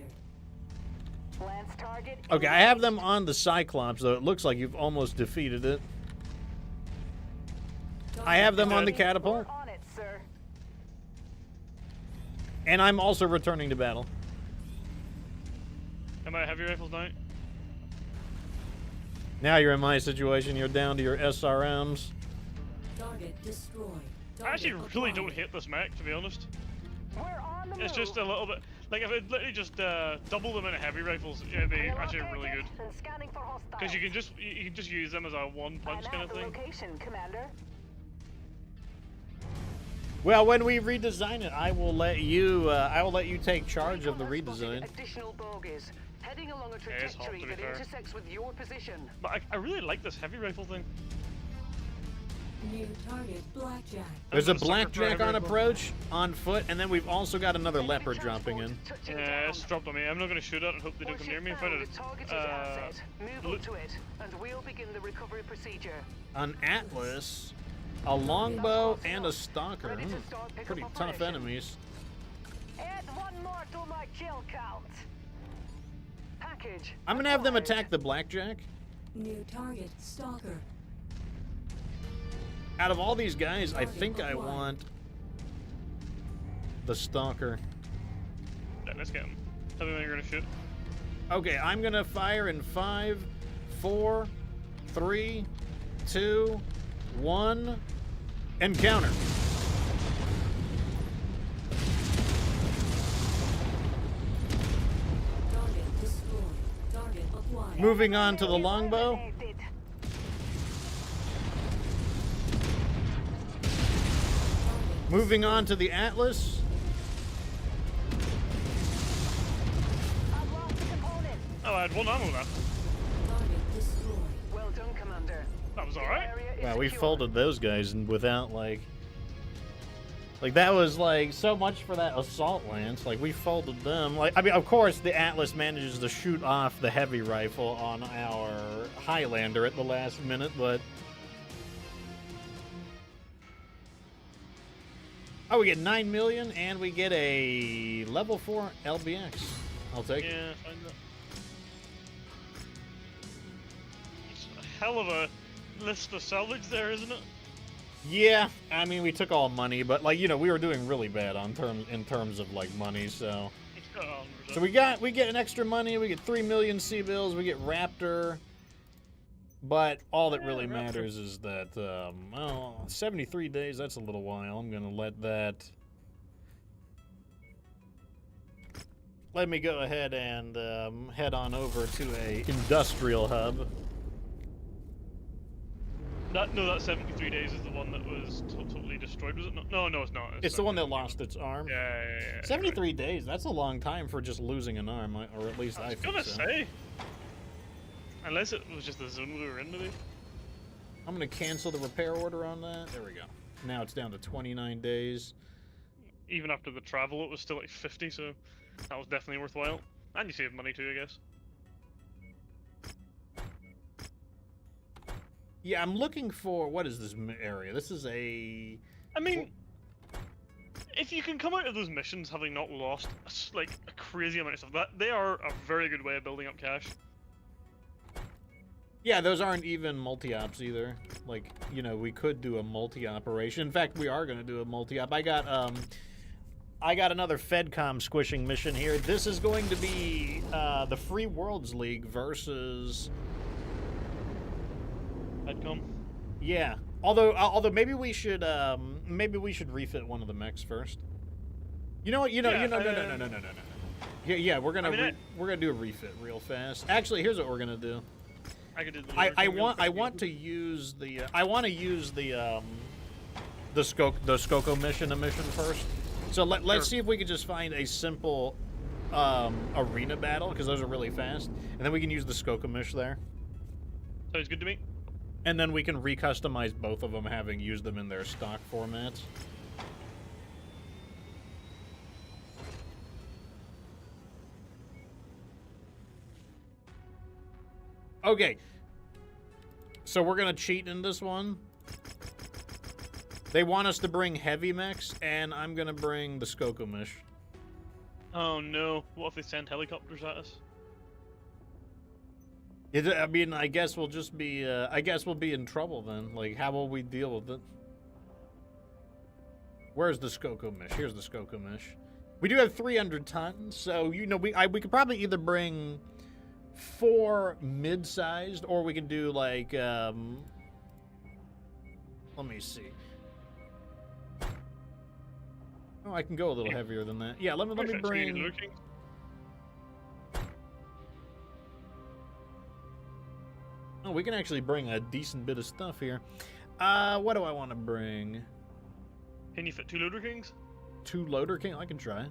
Lance target. Okay, I have them on the Cyclops, though it looks like you've almost defeated it. I have them on the catapult, On it, sir. and I'm also returning to battle. Am I heavy rifles now? Now you're in my situation. You're down to your SRMs. Target destroyed. I actually Target really acquired. don't hate this mech, to be honest. We're on the move. It's just a little bit... Like, if it literally just double them in heavy rifles, it'd be actually really good. And scanning for hostiles. Because you can just use them as a one-punch I'm kind at of the thing. location, Commander. Well, when we redesign it, I will let you take charge of the Recon has spotted redesign. Additional bogies heading along a Yeah, it's hot, trajectory to be that fair. intersects with your position. But I really like this heavy rifle thing. New target blackjack. There's a I'm a sucker for blackjack heavy on rifle. approach, on foot, and then we've also got another Enemy leopard dropping in. transport touching Yeah, down. it's dropped on me. I'm not going to shoot it and hope they don't Once come near you've me. If I found did, a targeted asset, move look- up to it, and we'll begin the recovery procedure. An Atlas, a longbow, and a stalker. Ready to start pickup Pretty tough operation. enemies. Add one more to my kill count. Package. I'm gonna have them acquired. attack the blackjack. New target stalker. Out of all these guys, I think I want the stalker. yeah, let's get him. Tell me when you're going to shoot. Okay, I'm gonna fire in 5, 4, 3, 2, 1, encounter. Target destroyed. Target acquired. Moving on to the longbow. Eliminated. Moving on to the Atlas. I've lost a component. Oh, I had one ammo left. Target destroyed. Well done, Commander. That was The alright. area is Wow, we secure. folded those guys and without like that was like so much for that assault lance. Like we folded them. Like I mean, of course, the Atlas manages to shoot off the heavy rifle on our Highlander at the last minute, but oh, we get 9 million and we get a level 4 LBX. I'll take it. Yeah, find that. It's a hell of a list of salvage there, isn't it? Yeah, I mean, we took all money, but like you know, we were doing really bad in terms of like money, so. Oh, So we get an extra money. We get 3 million sea bills. We get Raptor. But all that really Raptor. matters is that, well, 73 days. That's a little while. I'm gonna let that. Let me go ahead and head on over to a industrial hub. that 73 days is the one that was totally destroyed, was it? No, it's not. It's the one that lost its arm. Yeah. 73 days. That's a long time for just losing an arm, or at least I I was think gonna so. say. Unless it was just the zone we were in, maybe. I'm gonna cancel the repair order on that. There we go. Now it's down to 29 days. Even after the travel, it was still like 50, so that was definitely worthwhile. And you save money too, I guess. Yeah, I'm looking for what is this area? This is a. I mean, if you can come out of those missions having not lost like a crazy amount of stuff, that they are a very good way of building up cash. Yeah, those aren't even multi-ops either. Like, you know, we could do a multi-operation. In fact, we are going to do a multi-op. I got another FedCom squishing mission here. This is going to be the Free Worlds League versus. I'd Yeah. Although maybe we should refit one of the mechs first. You know what? No. Yeah. We're gonna we're gonna do a refit real fast. Actually, here's what we're gonna do. I could do the I want to use the Skokomish in a mission first. So let's see if we can just find a simple arena battle, because those are really fast, and then we can use the Skokomish there. Sounds good to me. And then we can recustomize both of them, having used them in their stock formats. Okay. So we're going to cheat in this one. They want us to bring heavy mechs, and I'm going to bring the Skokomish. Oh no! What if they send helicopters at us? I mean, I guess we'll just be, I guess we'll be in trouble then. Like, how will we deal with it? Where's the Skokomish? Here's the Skokomish. We do have 300 tons, so, you know, we could probably either bring 4 mid-sized, or we can do, like, let me see. Oh, I can go a little heavier than that. Yeah, let me bring... Oh, we can actually bring a decent bit of stuff here. What do I want to bring? Can you fit 2 Loader Kings? 2 Loader King? I can try.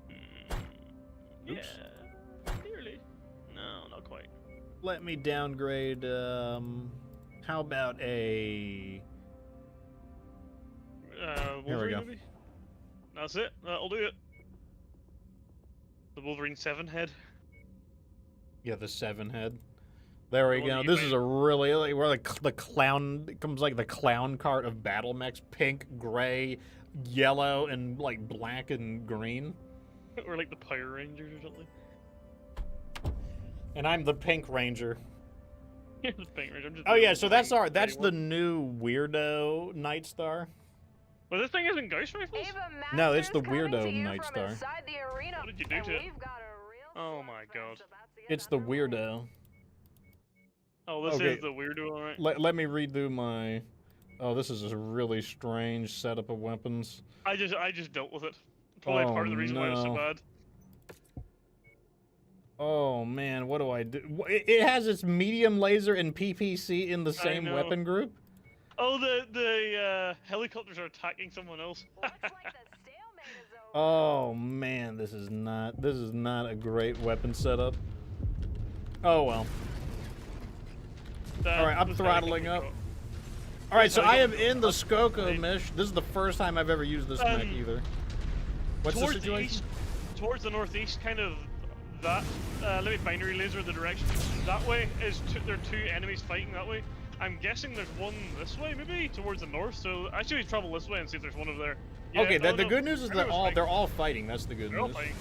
Yeah. Oops. Nearly. No, not quite. Let me downgrade, how How about a... Wolverine, Here we go. maybe? That's it. That'll do it. The Wolverine 7 head. Yeah, the 7 head. There we The one go. that you This is a really like where the clown it comes like the clown cart of battle mechs: pink, gray, yellow, and like black and green. Or like the Power Rangers or something. And I'm the Pink Ranger. Yeah, the Pink Ranger. I'm just Oh the yeah, so that's Wolverine that's the one. new weirdo Night Star. Well, this thing isn't Ghost Rifles? Ava No, it's the Masters coming weirdo to you Night from Star. inside the arena, What did you do and to it? we've got a real Oh my slugfest god. about to get It's the underway. weirdo. Oh, this Okay. is the weirdo, alright. Let me redo my. Oh, this is a really strange setup of weapons. I just dealt with it. Probably Oh, part of the reason why it's so no. bad. Oh man, what do I do? It has its medium laser and PPC in the same know. weapon group. Oh, the helicopters are attacking someone else. Looks like the stalemate is over. Oh man, this is not a great weapon setup. Oh well. All right, I'm This throttling helicopter up. got- All right, so I am helicopter in the got- Skokomish. This is the first time I've ever used this mech either. What's the towards the situation? east, towards the northeast, kind of that. Let me binary laser the direction. That way is there are two enemies fighting that way. I'm guessing there's one this way, maybe towards the north. So actually, travel this way and see if there's one over there. Yeah, Okay, no, the no, good news is everyone's they're all fighting. That's the good They're all news. fighting.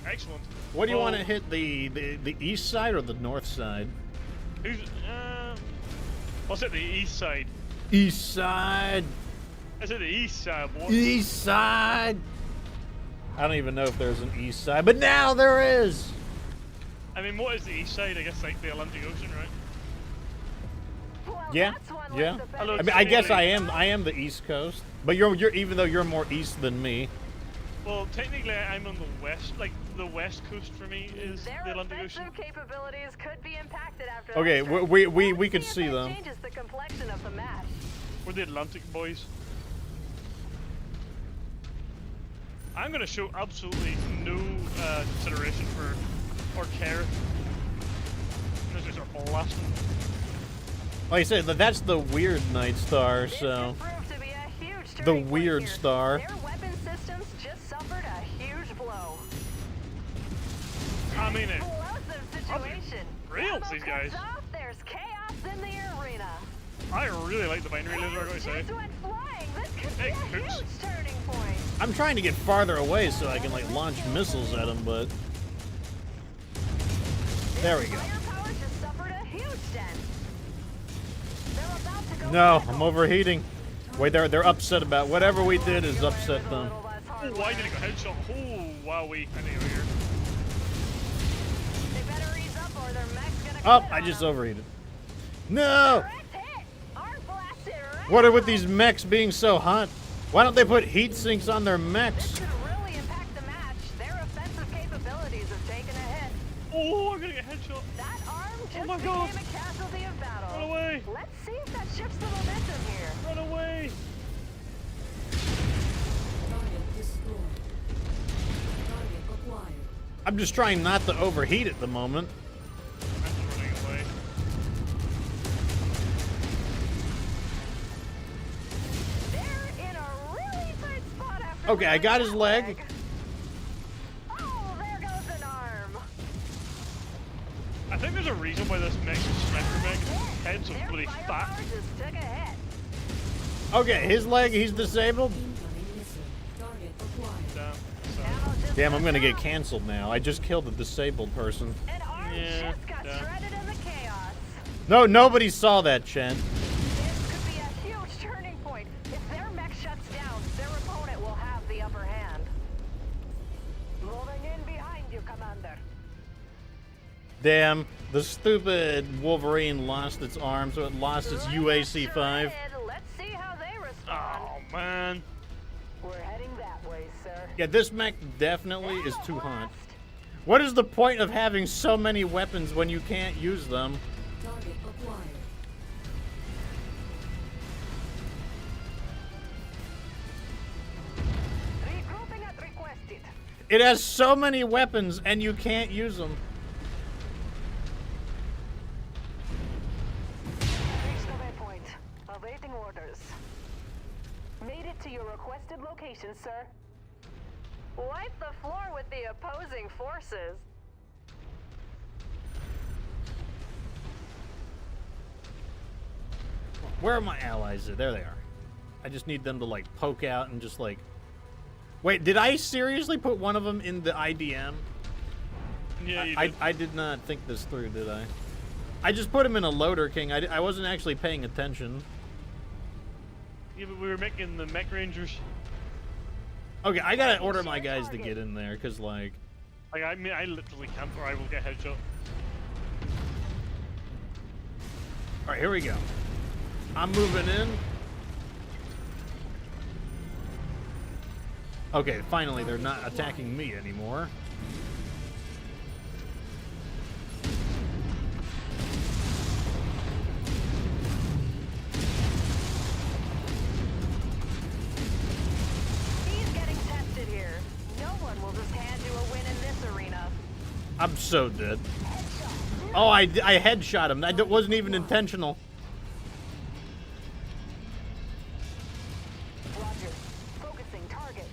Excellent. What do you Well, want to hit, the east side or the north side? Who's what's it? The east side. East side. I said the east side, boy. East side. I don't even know if there's an east side, but now there is. I mean, what is the east side? I guess like the Atlantic Ocean, right? Well, Yeah, that's one yeah. less offensive Hello, I mean, I guess Technically- I am the East Coast, but you're even though you're more east than me. Well, technically, I'm on the west. Like the west coast for me is Their the Atlantic Ocean. offensive capabilities could be impacted after Okay, that strike. we Let's could see if see that them. changes the complexion of the match. We're the Atlantic boys. I'm gonna show absolutely no consideration for or care. This is a blasting. Like I said, that's the weird Night Star. This So could prove to be a huge the turning point weird here. star. Their weapon systems just suffered a huge blow. I mean it. Explosive situation. real, Ammo these guys. cuts off, there's chaos in the arena. I really like the binary laser, I gotta say. Just went flying. This could be Hey, a oops. huge turning point. I'm trying to get farther away so I can like launch missiles at them, but there we go. Firepower just suffered a huge dent. They're about to go No, vertical. I'm overheating. Wait, they're upset about whatever we did is Go in upset with a them. little less Oh, hardware. why did it go headshot? Oh, wowee. I need to go here. They better ease up or their mech's gonna Oh, quit I on just them. overheated. No! Direct hit. Arc blasted right What are with on. these mechs being so hot? Why don't they put heat sinks on their This mechs? could really impact the match. Their offensive capabilities have taken a hit. Oh, I'm gonna get headshot. That arm just my became God. a casualty of battle. Run away. Let's see if that shifts the momentum here. Run away. Target destroyed. Target acquired. I'm just trying not to overheat at the moment. I'm just running away. They're in a really tight spot after Okay, I got his that leg. Oh, there goes an arm. I think there's a reason why this mech is sniper mech. His head's so Their bloody firepower fat. just took a hit. Okay, his leg, he's disabled. Incoming missile. Target acquired. Damn. So, Ammo just Damn, I'm went gonna get down. canceled now. I just killed a disabled person. An arm Yeah, just got yeah. shredded in the chaos. No, nobody saw that, Chen. This could be a huge turning point. If their mech shuts down, their opponent will have the upper hand. Moving in behind you, Commander. Damn, the stupid Wolverine lost its arm, so it lost its Right UAC-5. shredded. Let's see how they respond. oh man. We're heading that way, sir. Yeah, this mech definitely is Ammo too hot. blast. What is the point of having so many weapons when you can't use them? Target acquired. Regrouping at requested. It has so many weapons and you can't use them. Reach the waypoint. to your requested location, sir. Wipe the floor with the opposing forces. Where are my allies? There they are. I just need them to, like, poke out and just, like... Wait, did I seriously put one of them in the IDM? Yeah, you did. I did not think this through, did I? I just put him in a loader king. I wasn't actually paying attention. Yeah, but we were making the Mech Rangers. Okay, I gotta order my guys to get in there, because, like... Like, I mean, I literally can't, or I will get headshot. Alright, here we go. I'm moving in. Okay, finally, they're not attacking me anymore. He's getting tested here. No one will just hand you a win in this arena. I'm so dead. Oh, I headshot him. That wasn't even intentional. Roger. Focusing target.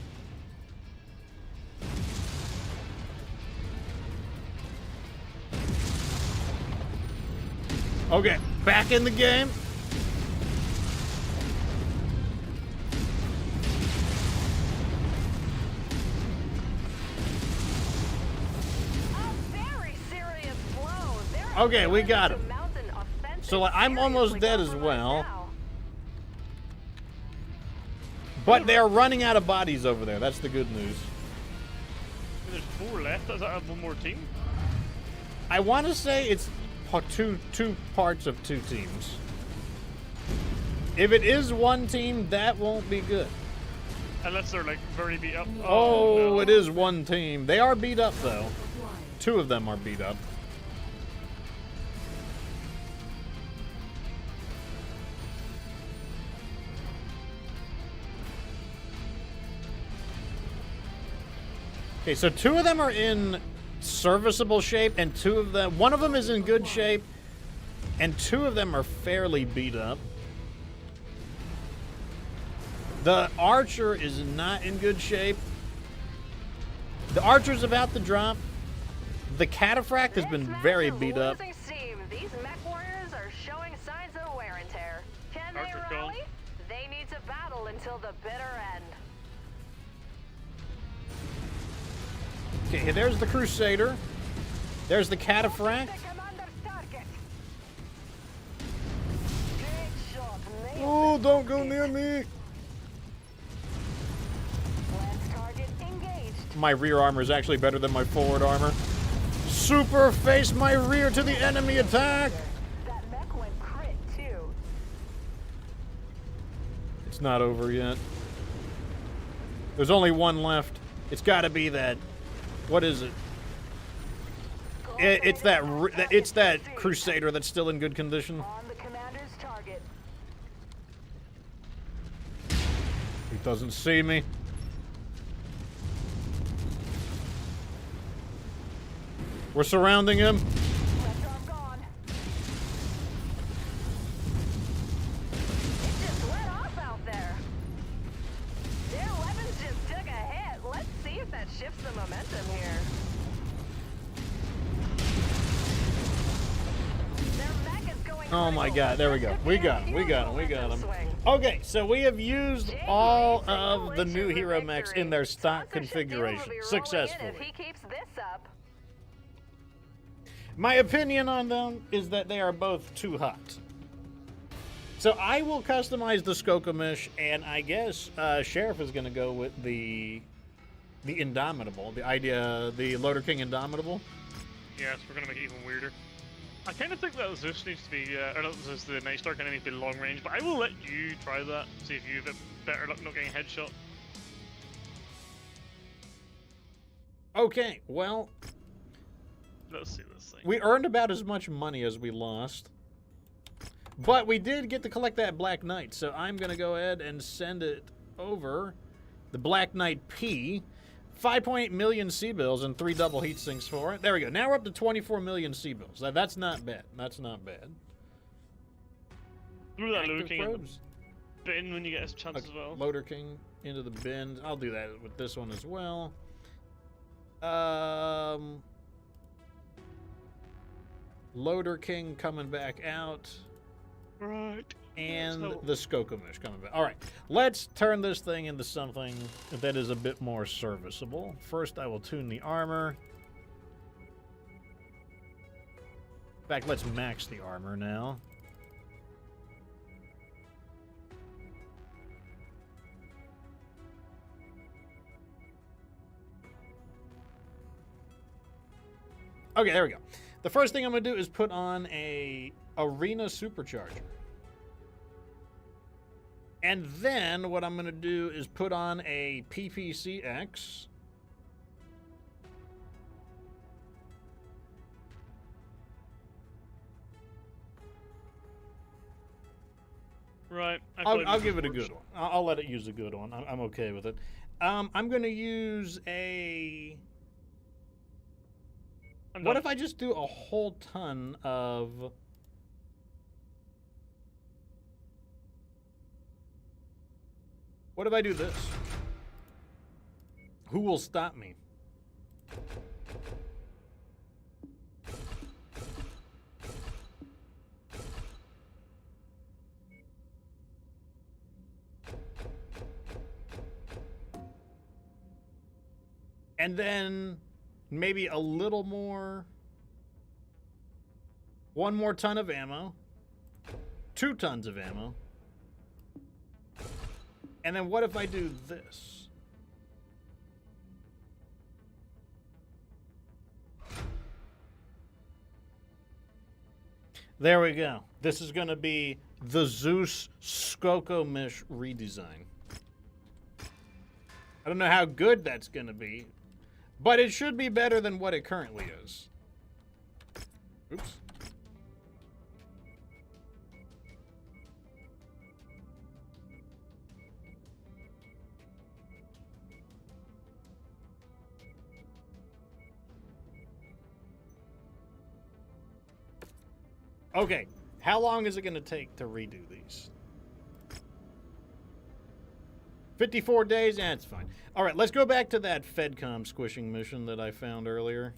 Okay, back in the game. A very serious blow. They're Okay, we got him. to mount an offensive So, like, I'm almost seriously dead as compromised well. now. But they're running out of bodies over there. That's the good news. There's 4 left. Does that have one more team? I want to say it's two parts of 2 teams. If it is one team, that won't be good. Unless they're like very beat up. Oh, no. it is one team. They are beat up, though. Acquired. 2 of them are beat up. Okay, so 2 of them are in serviceable shape, and 1 of them is in good shape, and 2 of them are fairly beat up. The Archer is not in good shape. The Archer's about to drop. The Cataphract has been This match very is beat up. losing steam. These MechWarriors are showing signs of wear and tear. Can they Archer gone. rally? They need to battle until the bitter end. Okay, there's the Crusader. There's the Cataphract. The commander's target. Great shot. Nailed Oh, it. don't go near me. Last target engaged. My rear armor is actually better than my forward armor. Super face my rear to the enemy attack. That mech went crit too. It's not over yet. There's only 1 left. It's got to be that. What is it? It's that Crusader that's still in good condition. On the commander's target. He doesn't see me. We're surrounding him. Left arm gone. It just let off out there. Their weapons just took a hit. Let's see if that shifts the momentum here. Their mech is going Oh my critical. God, there we go. We got him, we got him, we got him. Okay, so we have used all of the new hero mechs in their stock configuration successfully. If he keeps this up. My opinion on them is that they are both too hot. So I will customize the Skokomish, and I guess Sheriff is going to go with the Indomitable, the Loader King Indomitable. Yes, we're gonna make it even weirder. I kind of think that Zeus needs to be, or not Zeus, the Night Star kind of needs to be long range, but I will let you try that, see if you have better luck not getting headshot. Okay, well, Let's see this thing. we earned about as much money as we lost. But we did get to collect that Black Knight, so I'm going to go ahead and send it over. The Black Knight P. 5.8 million C-bills and 3 double heat sinks for it. There we go. Now we're up to 24 million C-bills. That's not bad. That's not bad. Through that Active looking. probes. bin when you get a chance Okay, as well. Loader King into the bin. I'll do that with this one as well. Loader King coming back out. Right. And So- the Skokomish coming back. All right, let's turn this thing into something that is a bit more serviceable. First, I will tune the armor. In fact, let's max the armor now. Okay, there we go. The first thing I'm going to do is put on a arena supercharger. And then what I'm going to do is put on a PPCX. Right. I'll give it a good one. I'll let it use a good one. I'm okay with it. I'm going to use a... What if I just do a whole ton of... What if I do this? Who will stop me? And then maybe a little more. 1 more ton of ammo. 2 tons of ammo. And then what if I do this? There we go. This is going to be the Zeus Skokomish redesign. I don't know how good that's going to be, but it should be better than what it currently is. Oops. Okay, how long is it going to take to redo these? 54 days? Yeah, it's fine. All right, let's go back to that FedCom squishing mission that I found earlier.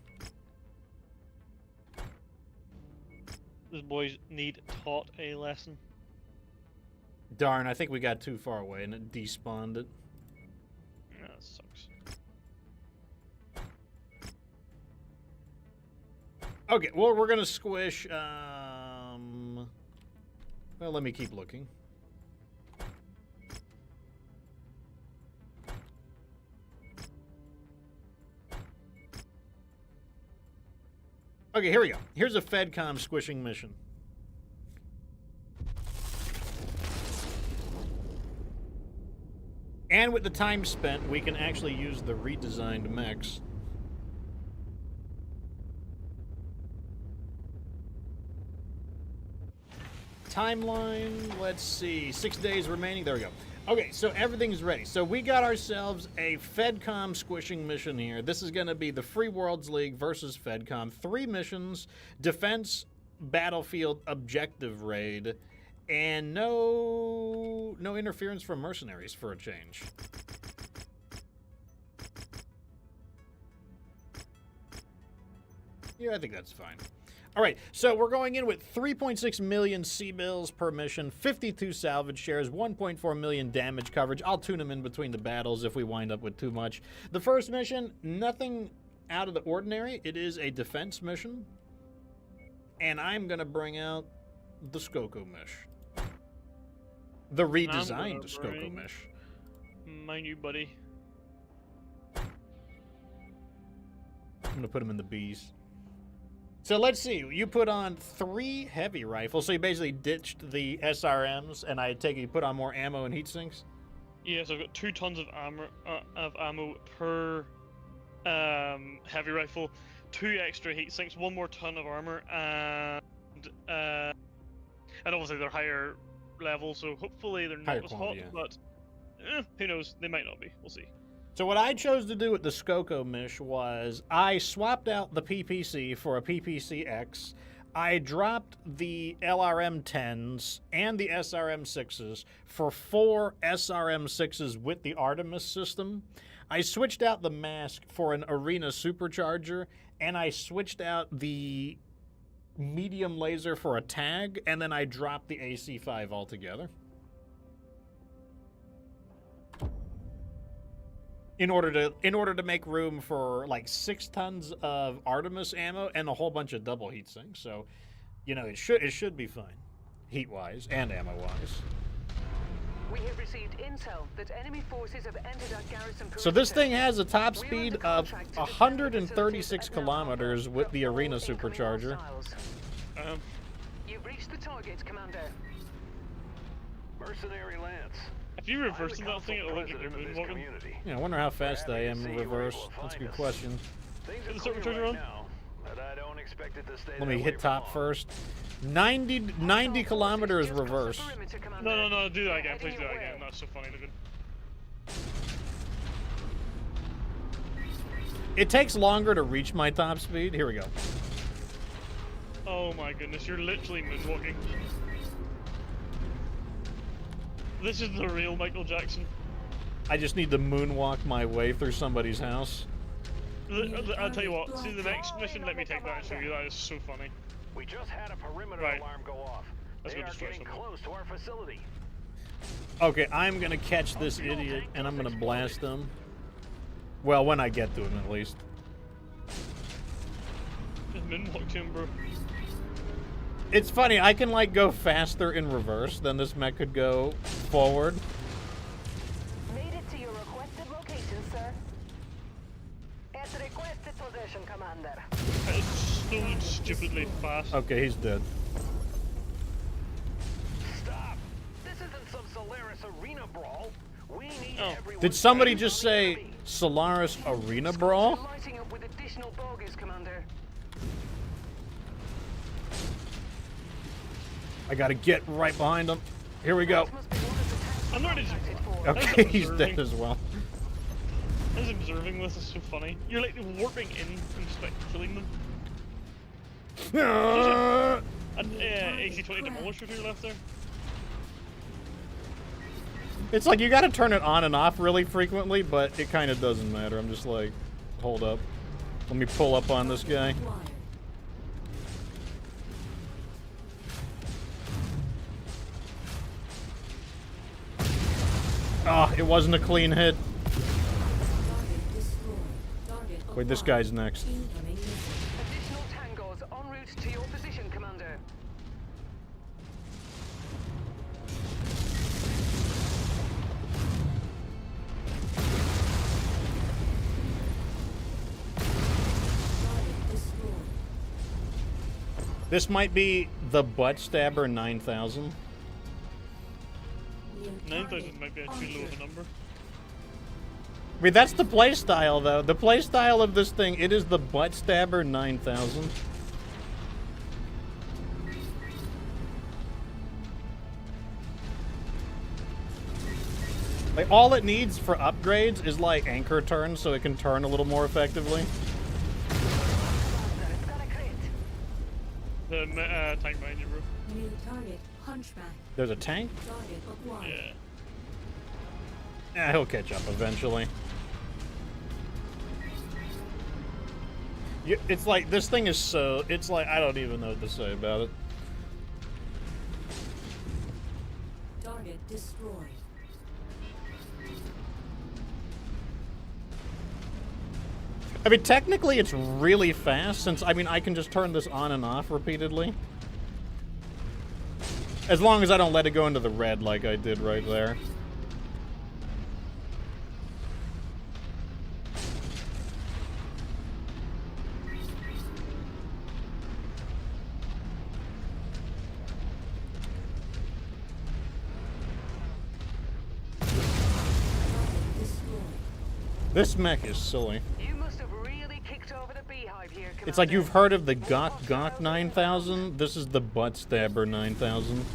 Those boys need taught a lesson. Darn, I think we got too far away and it despawned it. Yeah, that sucks. Okay, well, we're going to squish... Well, let me keep looking. Okay, here we go. Here's a FedCom squishing mission. And with the time spent, we can actually use the redesigned mechs. Timeline, let's see, 6 days remaining. There we go. Okay, so everything's ready. So we got ourselves a FedCom squishing mission here. This is going to be the Free Worlds League versus FedCom. 3 missions, defense, battlefield, objective raid, and no interference from mercenaries for a change. Yeah, I think that's fine. All right, so we're going in with 3.6 million C-bills per mission, 52 salvage shares, 1.4 million damage coverage. I'll tune them in between the battles if we wind up with too much. The first mission, nothing out of the ordinary. It is a defense mission. And I'm going to bring out the Skokomish. The redesigned Skokomish. Mind you, buddy. I'm going to put him in the bees. So let's see. You put on 3 heavy rifles. So you basically ditched the SRMs, and I take it you put on more ammo and heat sinks? Yes, I've got 2 tons of ammo per heavy rifle, 2 extra heat sinks, 1 more ton of armor, and obviously they're higher level, so hopefully they're not as hot. But who knows? They might not be. We'll see. So what I chose to do with the Skokomish was I swapped out the PPC for a PPCX. I dropped the LRM-10s and the SRM-6s for 4 SRM-6s with the Artemis system. I switched out the mask for an Arena Supercharger, and I switched out the medium laser for a tag, and then I dropped the AC-5 altogether. In order to make room for like 6 tons of Artemis ammo and a whole bunch of double heat sinks. So, you know, it should be fine, heat-wise and ammo-wise. We have received intel that enemy forces have entered our garrison. So this thing has a top speed of 136 kilometers with the Arena Supercharger. You've reached the target, Commander. Mercenary Lance. If you reverse that thing, it'll look like you're moonwalking. Yeah, I wonder how fast I am in reverse. That's a good question. Things Is are the clear supercharger right on? now, but I don't expect it to stay Let that me way hit for top long. first. 90 kilometers reverse. No, do that again. Please do that again. That's so funny looking. It takes longer to reach my top speed. Here we go. Oh my goodness, you're literally moonwalking. This is the real Michael Jackson. I just need to moonwalk my way through somebody's house. I'll tell you what, see the next mission, let me take that and show you. That is so funny. We just had a perimeter Right. alarm go off. Let's They go are destroy getting something. close to our facility. Okay, I'm gonna catch this idiot and I'm gonna blast him. Well, when I get to him, at least. Just moonwalk to him, bro. It's funny, I can like go faster in reverse than this mech could go forward. Made it to your requested location, sir. At the requested position, Commander. It's so stupidly fast. Okay, he's dead. Stop! This isn't some Solaris arena brawl. We need Oh. everyone Did somebody safe just from the say enemy. Solaris Arena Brawl? We're lighting up with additional bogies, Commander. I gotta get right behind him. Here we go. Must be one of the tanks I'm already. contracted for. Okay, he's observing. dead as well. I was observing this, is so funny. You're like warping in and killing them. And AC-20 demolisher to your left there. It's like you gotta turn it on and off really frequently, but it kind of doesn't matter. I'm just like, hold up. Let me pull up on this guy. Acquired. Oh, it wasn't a clean hit. Target destroyed. Target Wait, this acquired. guy's next. Incoming missile. Additional tangos en route to your position, Commander. Target destroyed. This might be the Butt Stabber 9000. New 9,000 might be target too low of a under. number. I mean, that's the playstyle, though. The playstyle of this thing, it is the Butt Stabber 9000. Like, all it needs for upgrades is, like, anchor turns so it can turn a little more effectively. Commander, it's got a crit. The tank behind you, bro. New target hunchback. There's a tank? Target acquired. Yeah. Yeah, he'll catch up eventually. It's like, this thing is so... It's like, I don't even know what to say about it. Target destroyed. I mean, technically it's really fast since, I mean, I can just turn this on and off repeatedly. As long as I don't let it go into the red like I did right there. Target destroyed. This mech is silly. You must have really kicked over the beehive here, Commander. It's like you've heard of the Gok 9000. This is the Butt Stabber 9000.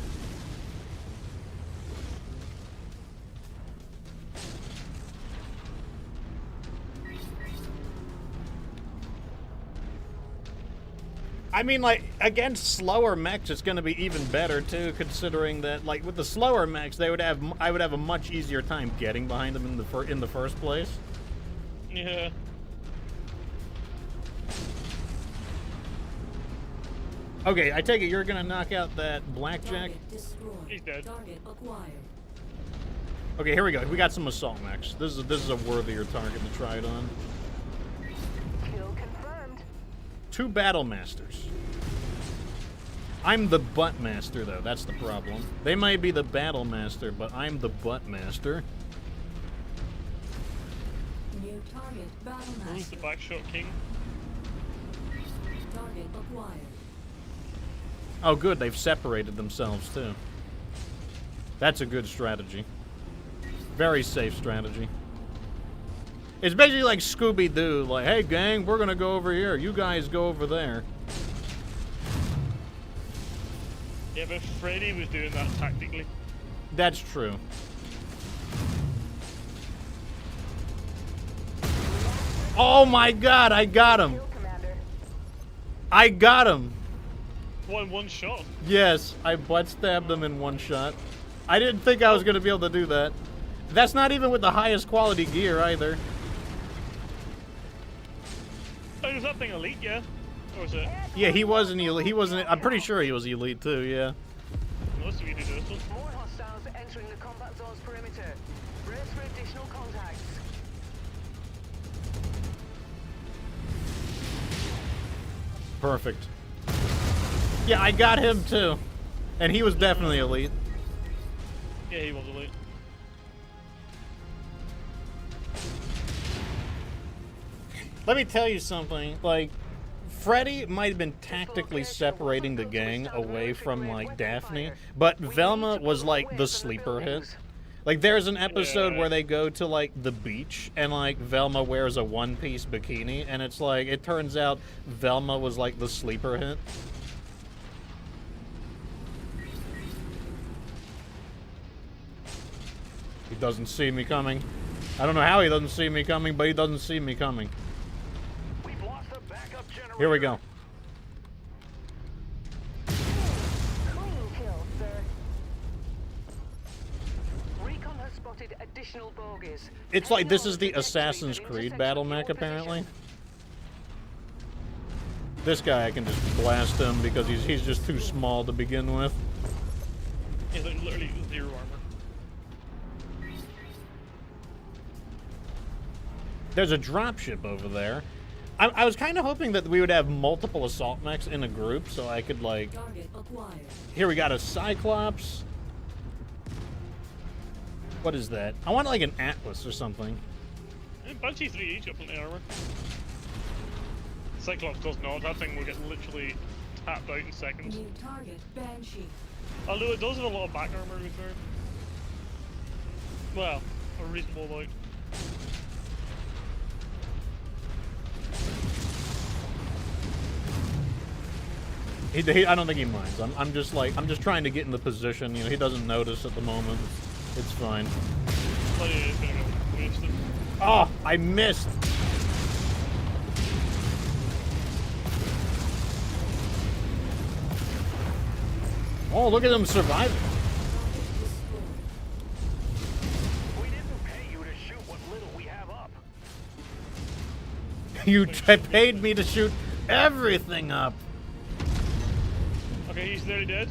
I mean, like, against slower mechs, it's going to be even better, too, considering that, like, with the slower mechs, I would have a much easier time getting behind them in the first place. Yeah. Okay, I take it you're going to knock out that blackjack? Target destroyed. He's dead. Target acquired. Okay, here we go. We got some assault mechs. This is a worthier target to try it on. Kill confirmed. 2 battle masters. I'm the butt master, though. That's the problem. They might be the battle master, but I'm the butt master. New target battle Who's the master. backshot king? Target acquired. Oh, good. They've separated themselves, too. That's a good strategy. Very safe strategy. It's basically like Scooby-Doo. Like, hey, gang, we're going to go over here. You guys go over there. Yeah, but Freddy was doing that tactically. That's true. Oh, my God. I got him. Kill commander. I got him. One shot. Yes, I butt stabbed them in one shot. I didn't think I was going to be able to do that. That's not even with the highest quality gear either. Oh, was that thing elite, yeah? Or was it? Yeah, he wasn't elite. He wasn't. I'm pretty sure he was elite too. Yeah. Most of you do this one. More hostiles entering the combat zone's perimeter. Brace for additional contacts. Perfect. Yeah, I got him too, and he was definitely elite. Yeah, he was elite. Let me tell you something. Like, Freddy might have been tactically separating the gang away from like Daphne, but Velma was like the sleeper hit. Like, there's an episode where they go to, like, the beach, and, like, Velma wears a one-piece bikini, and it's like, it turns out Velma was, like, the sleeper hit. He doesn't see me coming. I don't know how he doesn't see me coming, but he doesn't see me coming. We've lost the backup generator. Here we go. Clean kill, sir. Recon has spotted additional bogies. It's like, this is the Assassin's Creed battle mech, apparently. This guy, I can just blast him because he's just too small to begin with. He's like literally 0 armor. There's a dropship over there. I was kind of hoping that we would have multiple assault mechs in a group, so I could, like... Target acquired. Here we got a Cyclops. What is that? I want, like, an Atlas or something. Banshee 3 each got plenty of armor. Cyclops does not. That thing will get literally tapped out in seconds. New target Banshee. Although it does have a lot of back armor, to be fair. Well, a reasonable amount. I don't think he minds. I'm just trying to get in the position. You know, he doesn't notice at the moment. It's fine. Oh yeah, it's gonna go wasted. Oh, I missed. Oh, look at him surviving. We didn't pay you to shoot what little we have up. You paid me to shoot everything up. Okay, he's nearly dead.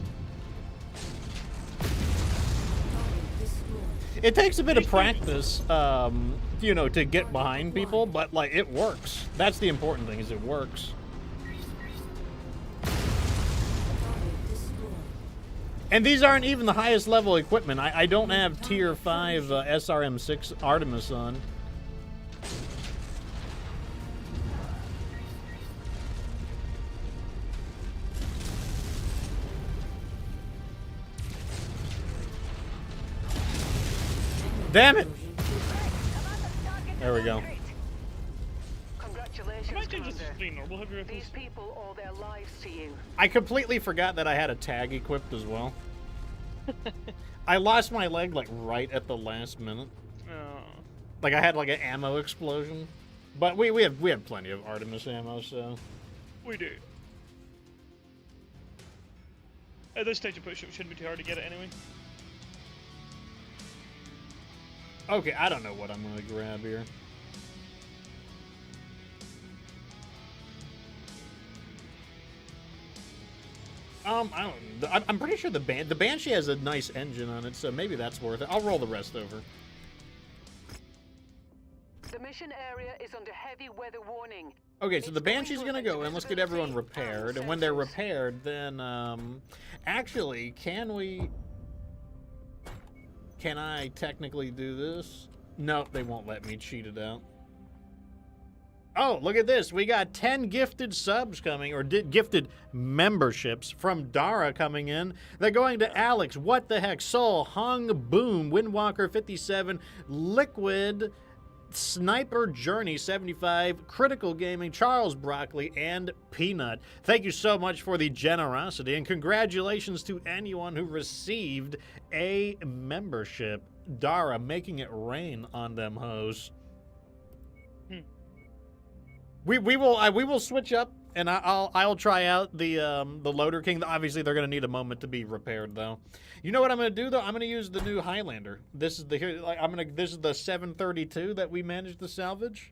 It takes a bit of practice, you know, to get behind people, but, like, it works. That's the important thing, is it works. And these aren't even the highest level equipment. I don't have tier 5 SRM-6 Artemis on. Damn it! There we go. Congratulations, Imagine just Commander. 3 normal heavy rifles. These people owe their lives to you. I completely forgot that I had a tag equipped as well. I lost my leg, like, right at the last minute. Oh. Like, I had, like, an ammo explosion. But we have plenty of Artemis ammo, so... We do. At this stage, it shouldn't be too hard to get it anyway. Okay, I don't know what I'm gonna grab here. I don't. I'm pretty sure the Banshee has a nice engine on it, so maybe that's worth it. I'll roll the rest over. The mission area is under heavy weather warning. Okay, so the Banshee's gonna go in. Let's get everyone repaired, and when they're repaired, then actually, can I technically do this? No, they won't let me cheat it out. Oh, look at this. We got 10 gifted subs coming, or gifted memberships from Dara coming in. They're going to Alex, What the Heck, Soul, Hung, Boom, Windwalker 57, Liquid, Sniper Journey 75, Critical Gaming, Charles Broccoli, and Peanut. Thank you so much for the generosity, and congratulations to anyone who received a membership. Dara making it rain on them hoes. We will switch up, and I'll try out the Loader King. Obviously, they're gonna need a moment to be repaired, though. You know what I'm gonna do though? I'm gonna use the new Highlander. This is the 732 that we managed to salvage.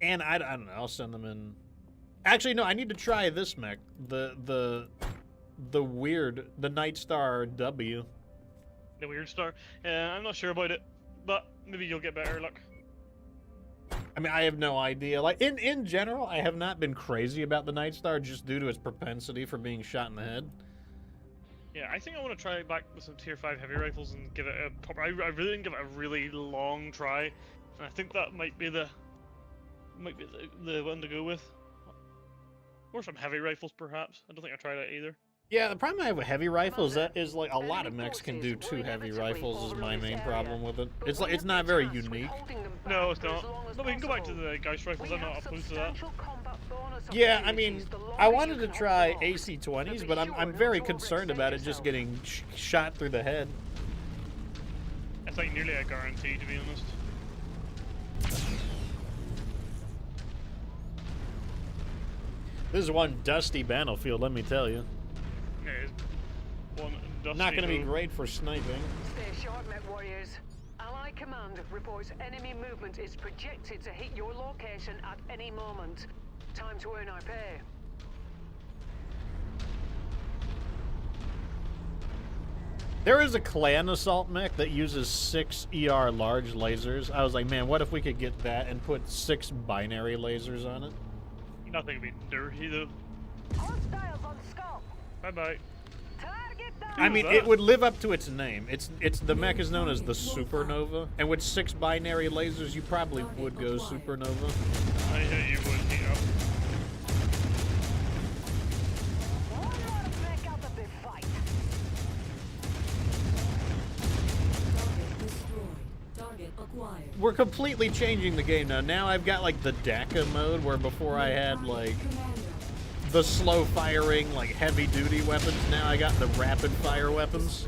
And I don't know. I'll send them in. Actually, no. I need to try this mech. The Night Star W. The Weird Star. I'm not sure about it, but maybe you'll get better luck. I mean, I have no idea. Like, in general, I have not been crazy about the Night Star just due to its propensity for being shot in the head. Yeah, I think I want to try it back with some tier 5 heavy rifles and give it a proper... I really didn't give it a really long try, and I think that might be the one to go with. Or some heavy rifles, perhaps. I don't think I tried that either. Yeah, the problem I have with heavy rifles is like a lot of mechs can do 2 heavy rifles is my main problem with it. It's like it's not very unique. No, it's not. But we can go back to the Geist rifles. I'm not opposed to that. Yeah, I mean, I wanted to try AC-20s, but I'm very concerned about it just getting shot through the head. It's like nearly a guarantee, to be honest. This is one dusty battlefield, let me tell you. Not going to be great for sniping. Stay sharp, MechWarriors. Ally Command reports enemy movement is projected to hit your location at any moment. Time to earn our pay. There is a clan assault mech that uses 6 ER large lasers. I was like, man, what if we could get that and put 6 binary lasers on it? Nothing would be dirty, though. Hostiles on scope. Bye-bye. I mean, it would live up to its name. It's the mech is known as the Supernova, and with 6 binary lasers, you probably would go Supernova. Yeah, you would, yeah. We're completely changing the game now. Now I've got like the DACA mode, where before I had like the slow firing, like heavy duty weapons. Now I got the rapid fire weapons.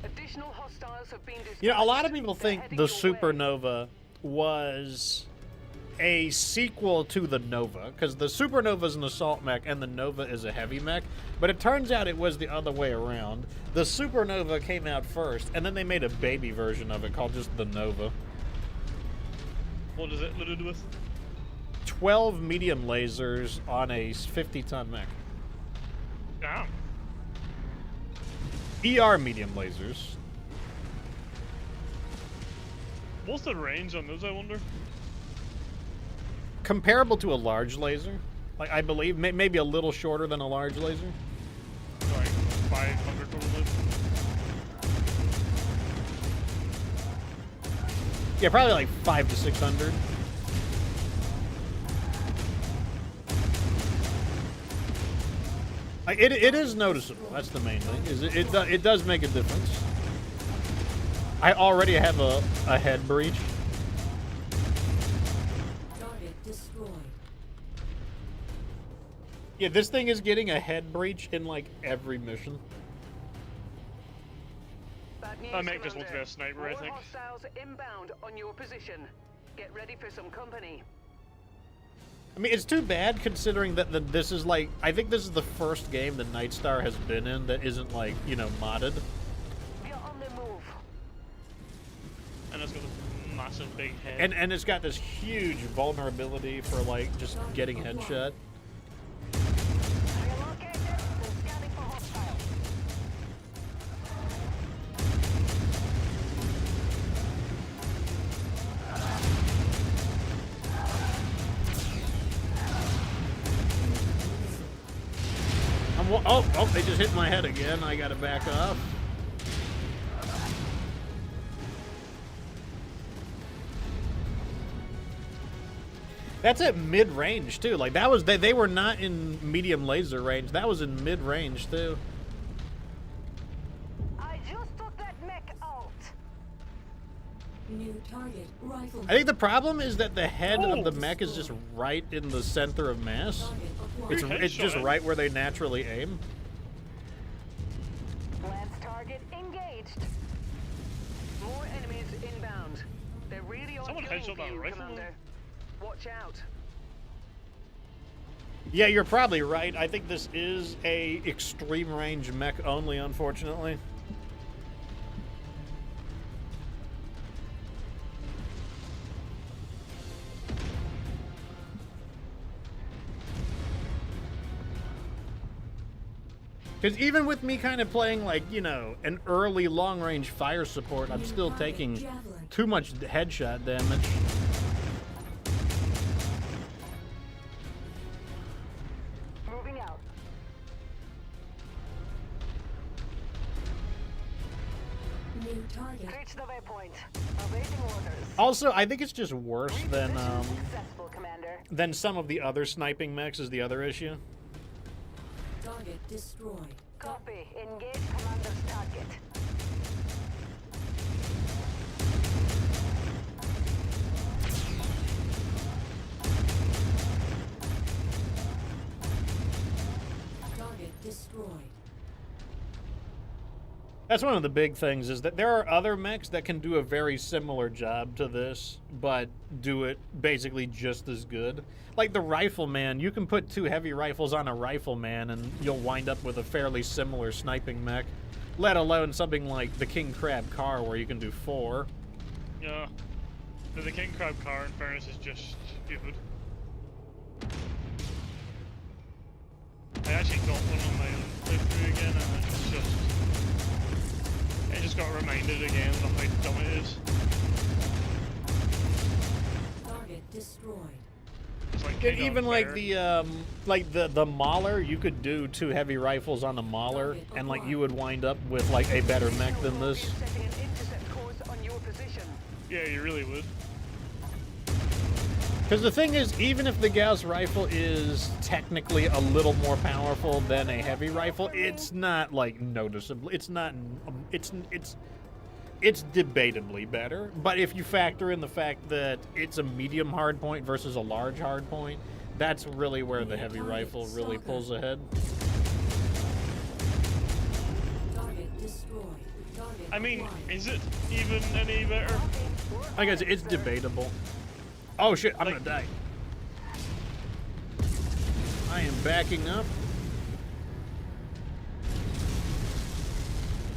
Additional hostiles have been You know, a lot of people think the Supernova was a sequel to the Nova, because the Supernova is an assault mech and the Nova is a heavy mech, but it turns out it was the other way around. The Supernova came out first, and then they made a baby version of it called just the Nova. What is it loaded with? 12 medium lasers on a 50-ton mech. Damn. ER medium lasers. What's the range on those, I wonder? Comparable to a large laser. Like, I believe, maybe a little shorter than a large laser. Like 500 probably. Yeah, probably like 500 to 600. Like, it is noticeable. That's the main thing. Is it does make a difference. I already have a head breach. Target destroyed. Yeah, this thing is getting a head breach in like every mission. I make this one to be a sniper, I think. Hostiles inbound on your position. Get ready for some company. I mean, it's too bad considering that this is like, I think this is the first game that Nightstar has been in that isn't like, you know, modded. We're on the move. And it's got this massive big head. And it's got this huge vulnerability for like just getting headshot. Relocated and scanning for hostiles. Oh, they just hit my head again. I gotta back off. That's at mid-range too. Like that was they were not in medium laser range. That was in mid-range too. I just took that mech out. New target rifle. I think the problem is that the head of the mech is just right in the center of mass. Target acquired. It's just right where they naturally aim. Lance target engaged. More enemies inbound. They're really on Someone killing headshot that you, rifle? Commander. Watch out. Yeah, you're probably right. I think this is a extreme range mech only, unfortunately. Because even with me kind of playing like, you know, an early long-range fire support, I'm still taking too much headshot damage. Moving out. New target. Reach the waypoint. Awaiting orders. Also, I think it's just worse than Mission successful, Commander. some of the other sniping mechs is the other issue. Target destroyed. Copy. Engage Commander's target. Target destroyed. That's one of the big things, is that there are other mechs that can do a very similar job to this, but do it basically just as good. Like the Rifleman, you can put 2 heavy rifles on a Rifleman and you'll wind up with a fairly similar sniping mech, let alone something like the King Crab car where you can do 4. Yeah. The King Crab car, in fairness, is just stupid. I actually got one on my own playthrough again, and it's just... I just got reminded again of how dumb it is. Target destroyed. It's like And kinda even unfair. like the Mauler, you could do 2 heavy rifles on the Mauler, and like you would wind up with like a better mech than this. Setting an intercept course on your position. Yeah, you really would. Because the thing is, even if the Gauss rifle is technically a little more powerful than a heavy rifle, it's not like noticeably. It's not. It's debatably better. But if you factor in the fact that it's a medium hardpoint versus a large hardpoint, that's really where the heavy rifle really pulls ahead. Target destroyed. Target I mean, acquired. is it even any better? I guess it's debatable. Oh shit! I'm gonna die. I am backing up.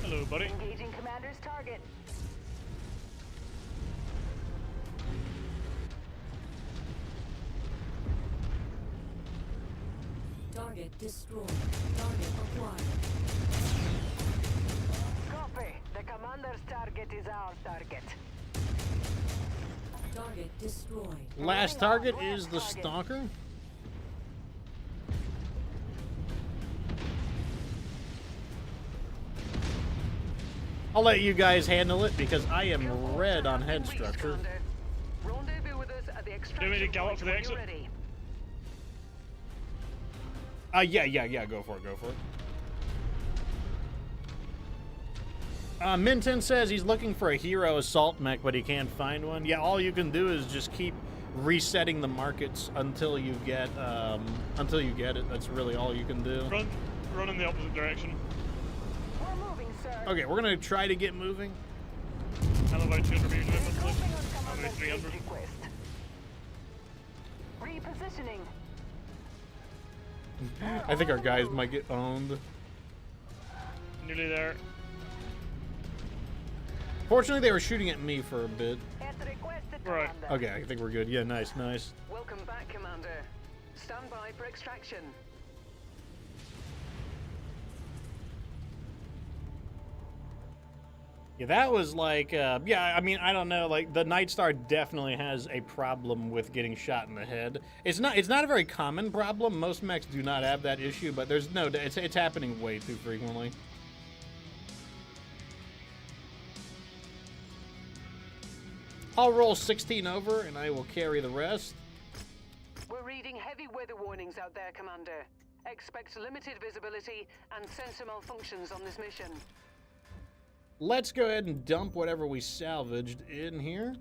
Hello, buddy. Engaging Commander's target. Target destroyed. Target acquired. Copy. The Commander's target is our target. Target destroyed. Last target is the Stalker. I'll let you guys handle it because I am red on head structure. Rendezvous with us at the Do you want me to extraction gallop point for the when exit? you're ready. Yeah, go for it. Minton says he's looking for a hero assault mech, but he can't find one. Yeah, all you can do is just keep resetting the markets until you get it. That's really all you can do. Run in the opposite direction. We're moving, sir. Okay, we're gonna try to get moving. I'm about 200 meters away from the Recruiting place. on I'm about Commander's 300. request. Repositioning. I think our guys might get owned. Nearly there. Fortunately, they were shooting at me for a bit. As requested, Right. Commander. Okay, I think we're good. Yeah, nice, nice. Welcome back, Commander. Stand by for extraction. Yeah, that was like, yeah, I mean, I don't know, like, the Night Star definitely has a problem with getting shot in the head. It's not a very common problem. Most mechs do not have that issue, but there's no, it's happening way too frequently. I'll roll 16 over, and I will carry the rest. We're reading heavy weather warnings out there, Commander. Expect limited visibility and sensor malfunctions on this mission. Let's go ahead and dump whatever we salvaged in here.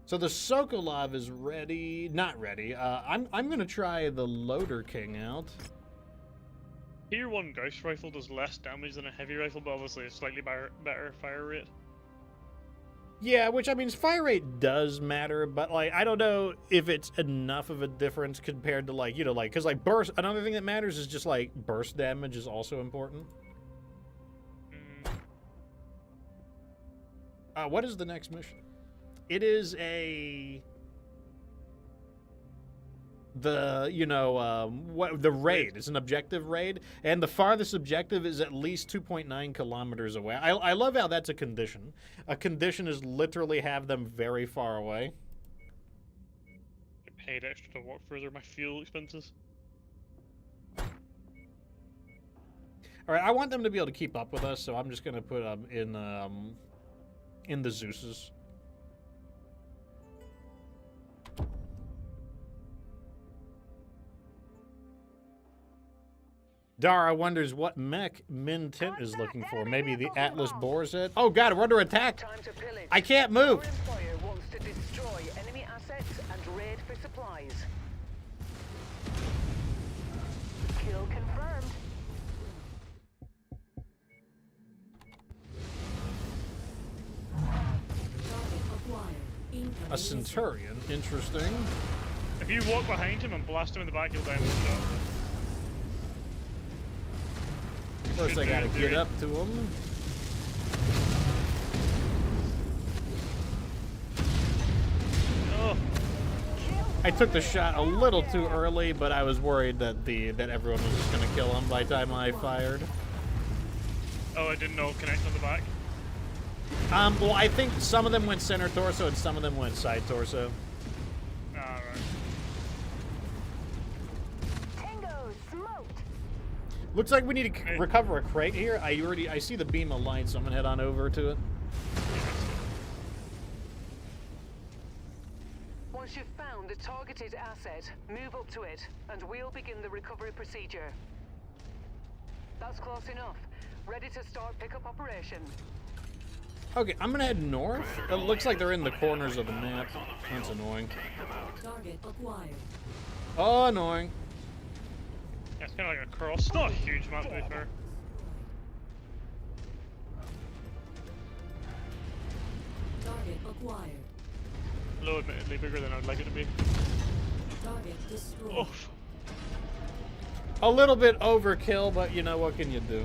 So the Sokolov is ready. Not ready. I'm gonna try the Loader King out. Tier 1 Gauss rifle does less damage than a heavy rifle, but obviously a slightly better fire rate. Yeah, which, I mean, fire rate does matter, but, like, I don't know if it's enough of a difference compared to, like, you know, like, because, like, burst, another thing that matters is just, like, burst damage is also important. What is the next mission? It is the raid. It's an objective raid, and the farthest objective is at least 2.9 kilometers away. I love how that's a condition. A condition is literally have them very far away. I paid extra to walk further, my fuel expenses. All right, I want them to be able to keep up with us, so I'm just gonna put them in the Zeuses. Dara wonders what mech Min Tint is looking for. Maybe the Atlas Boar's Head? Oh god, we're under attack! Time to pillage. I can't move! Your employer wants to destroy enemy assets and raid for supplies. Kill confirmed. Target acquired. Incoming A Centurion, interesting. If you walk behind him and blast him in the back, he'll die in one shot. First I gotta get up to him. Oh, I took the shot a little too early, but I was worried that everyone was just gonna kill him by the time I fired. oh, I didn't know connect on the back. Well, I think some of them went center torso and some of them went side torso. Ah, right. Tango smoked. Looks like we need to recover a crate here. I see the beam of light, so I'm gonna head on over to it. Once you've found the targeted asset, move up to it, and we'll begin the recovery procedure. That's close enough. Ready to start pickup operation. Okay, I'm gonna head north. It looks like they're in the corners of the map. That's annoying. Target acquired. Oh, annoying. Yeah, it's kind of like a cross. It's not a huge map, to be fair. Target acquired. Low, admittedly bigger than I'd like it to be. Target destroyed. Oh, A little bit overkill, but you know, what can you do?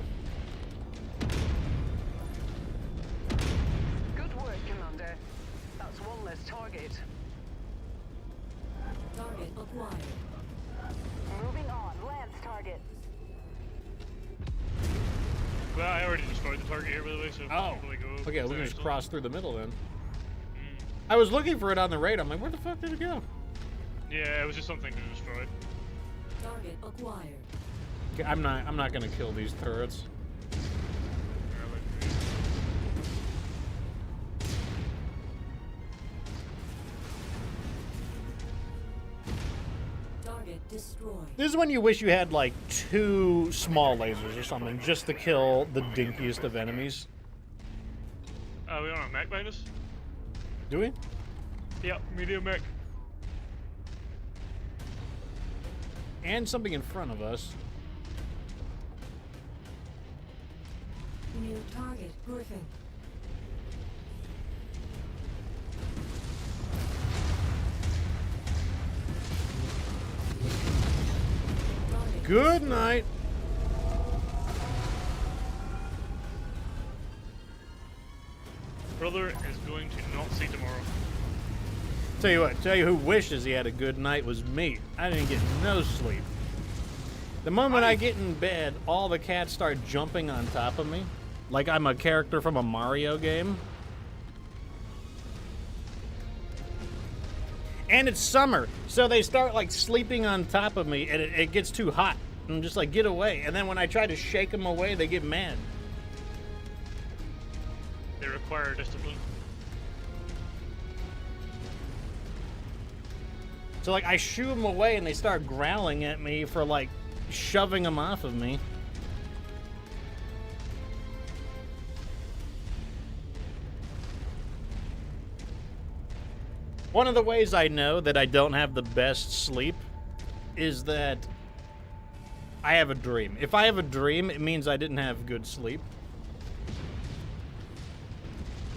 Good work, Commander. That's one less target. Target acquired. Moving on. Lance target. well, I already destroyed the target here, by the way, so Oh, probably go. okay, we can just so- cross through the middle then. I was looking for it on the radar. I'm like, where the fuck did it go? Yeah, it was just something to destroy. Target acquired. Okay, I'm not gonna kill these turrets. Target destroyed. This is when you wish you had like 2 small lasers or something just to kill the dinkiest of enemies. We on a mech behind us? Do we? Yep, medium mech. And something in front of us. New target Griffin. Good night. Brother is going to not see tomorrow. Tell you what, tell you who wishes he had a good night was me. I didn't get no sleep. The moment I get in bed, all the cats start jumping on top of me, like I'm a character from a Mario game. And it's summer, so they start like sleeping on top of me, and it gets too hot. I'm just like, get away. And then when I try to shake them away, they get mad. They require discipline. So like I shoo them away, and they start growling at me for like shoving them off of me. One of the ways I know that I don't have the best sleep is that I have a dream. If I have a dream, it means I didn't have good sleep.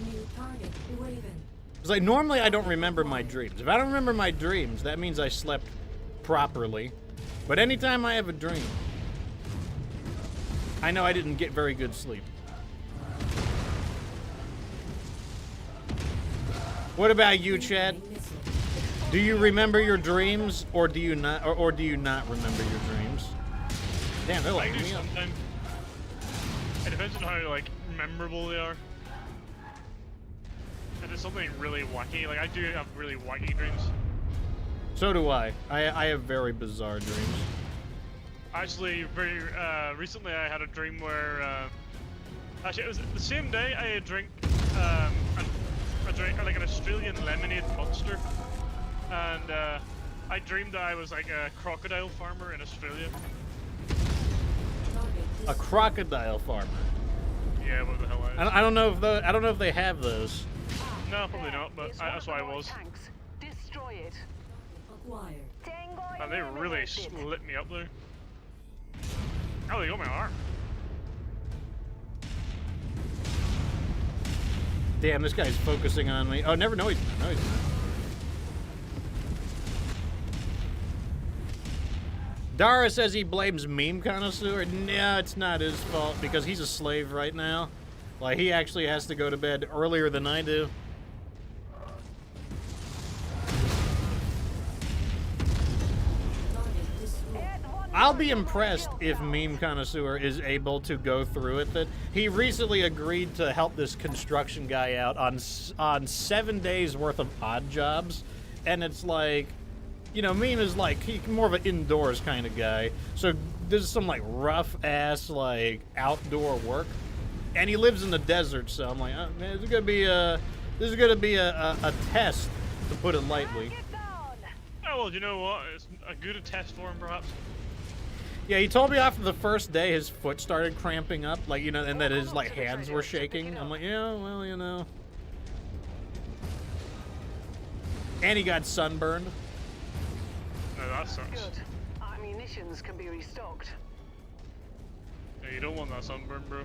New target, Raven. It's like normally I don't remember my dreams. If I don't remember my dreams, that means I slept properly. But anytime I have a dream, I know I didn't get very good sleep. What about you, Chad? Do you remember your dreams, or do you not, or do you not remember your dreams? Damn, they're I like do me up. sometimes. It depends on how like memorable they are. If it's something really wacky, like I do have really wacky dreams. So do I. I have very bizarre dreams. Actually, very recently I had a dream where actually it was the same day I had drank like an Australian lemonade monster, and I dreamed that I was like a crocodile farmer in Australia. A crocodile farmer. Yeah, what the hell I is. I don't know if I don't know if they have those. No, probably not, but that's what I was. Tanks. Destroy it. Acquired. Tango And they really eliminated. lit me up there. Oh, they got my arm. Damn, this guy's focusing on me. Oh, never. No, he's not. No, he's not. Dara says he blames Meme Connoisseur. No, it's not his fault because he's a slave right now. Like, he actually has to go to bed earlier than I do. I'll be impressed if Meme Connoisseur is able to go through with it. He recently agreed to help this construction guy out on 7 days worth of odd jobs, and it's like, you know, Meme is like he's more of an indoors kind of guy. So there's some like rough ass like outdoor work, and he lives in the desert. So I'm like, oh, man, this is gonna be a test, to put it lightly. Oh well, you know what? It's a good test for him, perhaps. Yeah, he told me after the first day his foot started cramping up, like, you know, and that his like hands were shaking. I'm like, yeah, well, you know. And he got sunburned. No, that sucks. Good. Ammunitions can be restocked. Yeah, you don't want that sunburn, bro.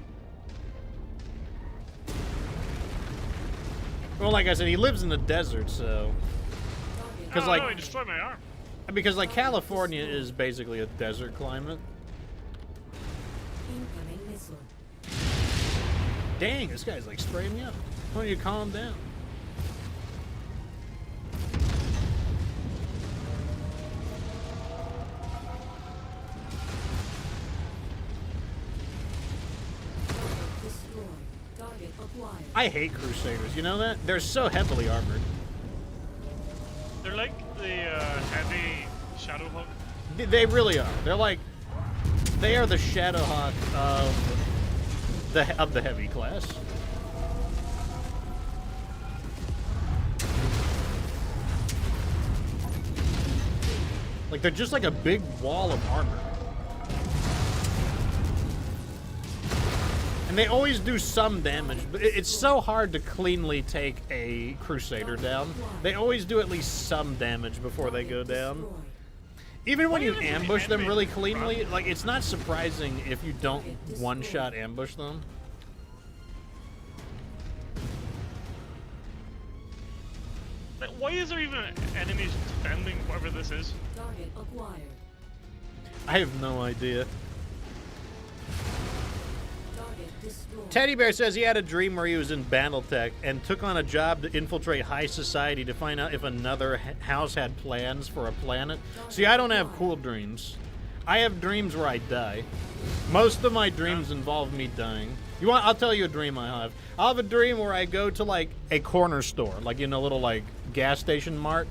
Well, like I said, he lives in the desert, so. Because Oh, like, no, he destroyed my arm. because like California is basically a desert climate. Incoming missile. Dang, this guy's like spraying me up. Why don't you calm down? Target destroyed. Target acquired. I hate Crusaders, you know that? They're so heavily armored. They're like the heavy Shadowhawk. They really are. They're like, they are the Shadowhawk of the heavy class. Like, they're just like a big wall of armor. And they always do some damage, but it's so hard to cleanly take a Crusader down. They always do at least some damage before they go down. Destroyed. Even when you Why are they ambush them really animated cleanly, properly? like, it's not surprising if you don't one-shot ambush them. Like, why is there even enemies defending whatever this is? Target acquired. I have no idea. Target destroyed. Teddy Bear says he had a dream where he was in Battletech and took on a job to infiltrate high society to find out if another house had plans for a planet. See, I don't have cool dreams. I have dreams where I die. Most of my dreams involve me dying. You want? I'll tell you a dream I have. I'll have a dream where I go to like a corner store, like in a little like gas station mart,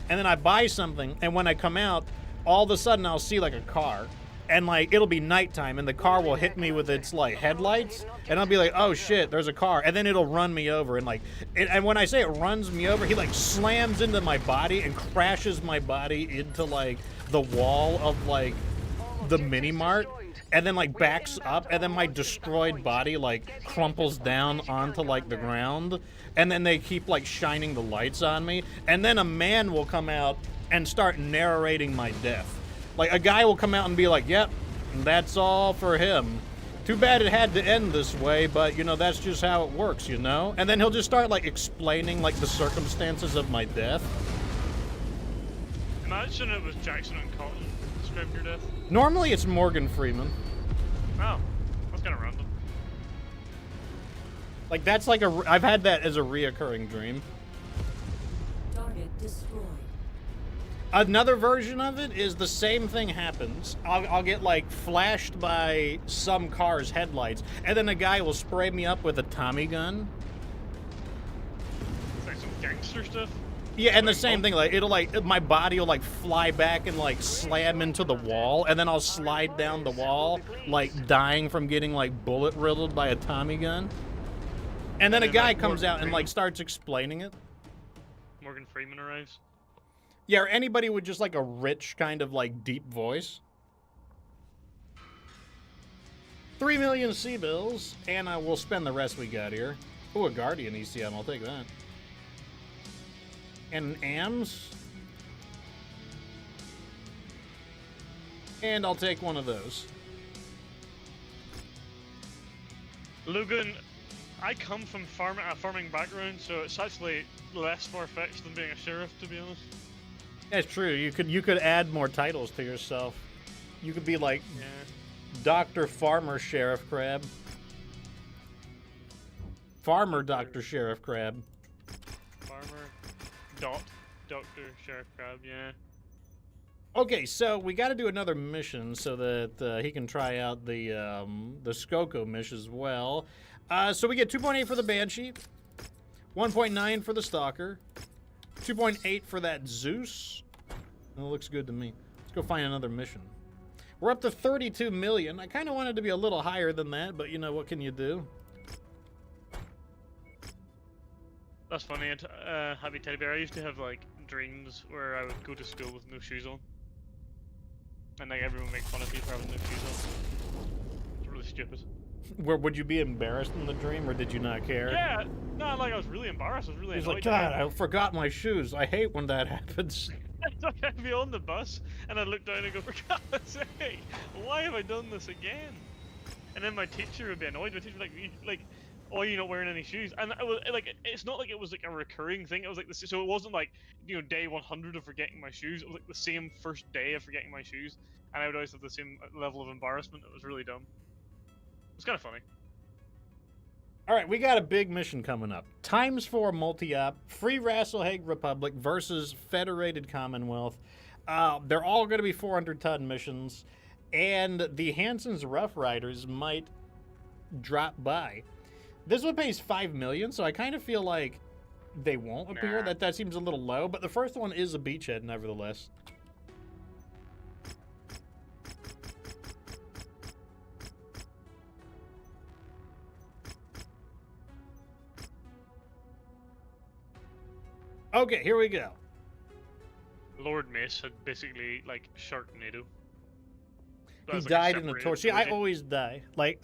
and then I buy something, and when I come out, all of a sudden I'll see like a car, and like it'll be nighttime, and the car will hit me with its like headlights, and I'll be like, oh shit, there's a car, and then it'll run me over, and like, and when I say it runs me over, he like slams into my body and crashes my body into like the wall of like the mini mart, and then like backs up, and then my destroyed body like crumples down onto like the ground, and then they keep like shining the lights on me, and then a man will come out and start narrating my death. Like a guy will come out and be like, yep, that's all for him. Too bad it had to end this way, but you know, that's just how it works, you know? And then he'll just start like explaining like the circumstances of my death. Imagine it was Jackson and Cotton describing your death. Normally it's Morgan Freeman. Oh, that's kind of random. Like that's like I've had that as a reoccurring dream. Target destroyed. Another version of it is the same thing happens. I'll get like flashed by some car's headlights, and then a guy will spray me up with a Tommy gun. It's like some gangster stuff. Yeah, and the Like, same thing, like it'll like my body will like fly back and like slam into the wall, and then I'll slide down the wall, like dying from getting like bullet riddled by a Tommy gun. And then a guy comes out and like starts explaining it. Morgan Freeman arrives. Yeah, or anybody with just like a rich kind of like deep voice. 3 million C-bills, and I will spend the rest we got here. Oh, a Guardian ECM, I'll take that. And AMS. And I'll take one of those. Logan, I come from a farming background, so it's actually less far-fetched than being a sheriff, to be honest. That's true. You could add more titles to yourself. You could be like Yeah. Dr. Farmer Sheriff Crab. Farmer Dr. Sheriff Crab. Farmer. Dr. Sheriff Crab, yeah. Okay, so we got to do another mission so that he can try out the Skokomish as well. So we get 2.8 for the Banshee, 1.9 for the Stalker, 2.8 for that Zeus. That looks good to me. Let's go find another mission. We're up to 32 million. I kind of wanted to be a little higher than that, but you know, what can you do? That's funny. Happy Teddy Bear. I used to have like dreams where I would go to school with no shoes on, and like everyone make fun of me for having no shoes on. It's really stupid. Where would you be embarrassed in the dream, or did you not care? Yeah, no, like I was really embarrassed. I was really He's annoyed. like, God, I forgot my shoes. I hate when that happens. I'd be on the bus, and I'd look down and go, for God's sake, why have I done this again? And then my teacher would be annoyed. My teacher would be like, why are you not wearing any shoes? And I was like, it's not like it was like a recurring thing. It was like this, so it wasn't like, you know, day 100 of forgetting my shoes. It was like the same first day of forgetting my shoes, and I would always have the same level of embarrassment. It was really dumb. It's kind of funny. All right, we got a big mission coming up. ×4 multi-op, Free Rasselhague Republic versus Federated Commonwealth. They're all going to be 400-ton missions, and the Hansen's Rough Riders might drop by. This one pays 5 million, so I kind of feel like they won't appear. Nah. That seems a little low, but the first one is a beachhead, nevertheless. Okay, here we go. Lord Mace had basically like Sharknado. That He was, like, died in a separate torch. See, I trilogy. always die. Like,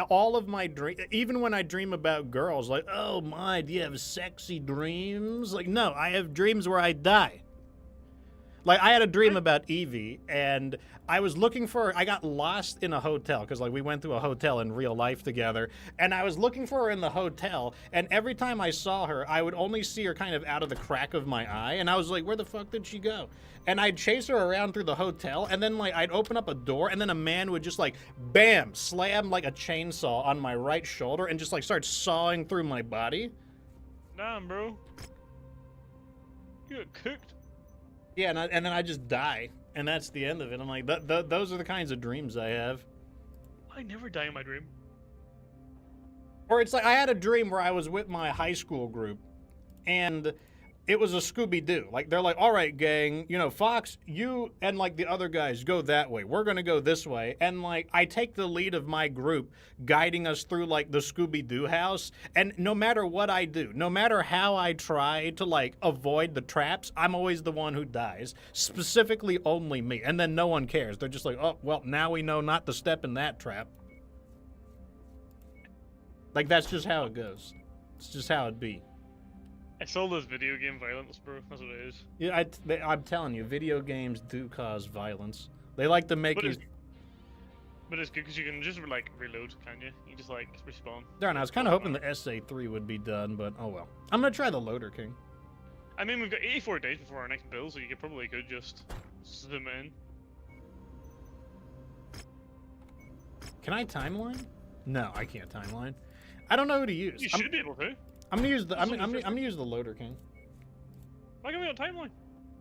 all of my dreams, even when I dream about girls, like, oh my, do you have sexy dreams? Like, no, I have dreams where I die. Like, I had a dream about Evie, and I was looking for her. I got lost in a hotel, because, like, we went to a hotel in real life together, and I was looking for her in the hotel, and every time I saw her, I would only see her kind of out of the crack of my eye, and I was like, where the fuck did she go? And I'd chase her around through the hotel, and then, like, I'd open up a door, and then a man would just, like, bam, slam, like, a chainsaw on my right shoulder, and just, like, start sawing through my body. Damn, bro. You got cooked. Yeah, and then I just die, and that's the end of it. I'm like, those are the kinds of dreams I have. I never die in my dream. Or it's like, I had a dream where I was with my high school group, and it was a Scooby-Doo. Like, they're like, all right, gang, you know, Fox, you and, like, the other guys go that way. We're gonna go this way. And, like, I take the lead of my group, guiding us through, like, the Scooby-Doo house. And no matter what I do, no matter how I try to, like, avoid the traps, I'm always the one who dies. Specifically only me. And then no one cares. They're just like, oh, well, now we know not to step in that trap. Like, that's just how it goes. It's just how it be. It's all this video game violence, bro. That's what it is. Yeah, I'm telling you, video games do cause violence. They like to make you... But it's good because you can just, like, reload, can't you? You just, like, respawn. Darn, I was kind of hoping the SA3 would be done, but oh well. I'm going to try the Loader King. I mean, we've got 84 days before our next build, so you probably could just zoom in. Can I timeline? No, I can't timeline. I don't know who to use. You should be able to. I'm gonna use the I'm gonna use the Loader King. Why can't we on timeline?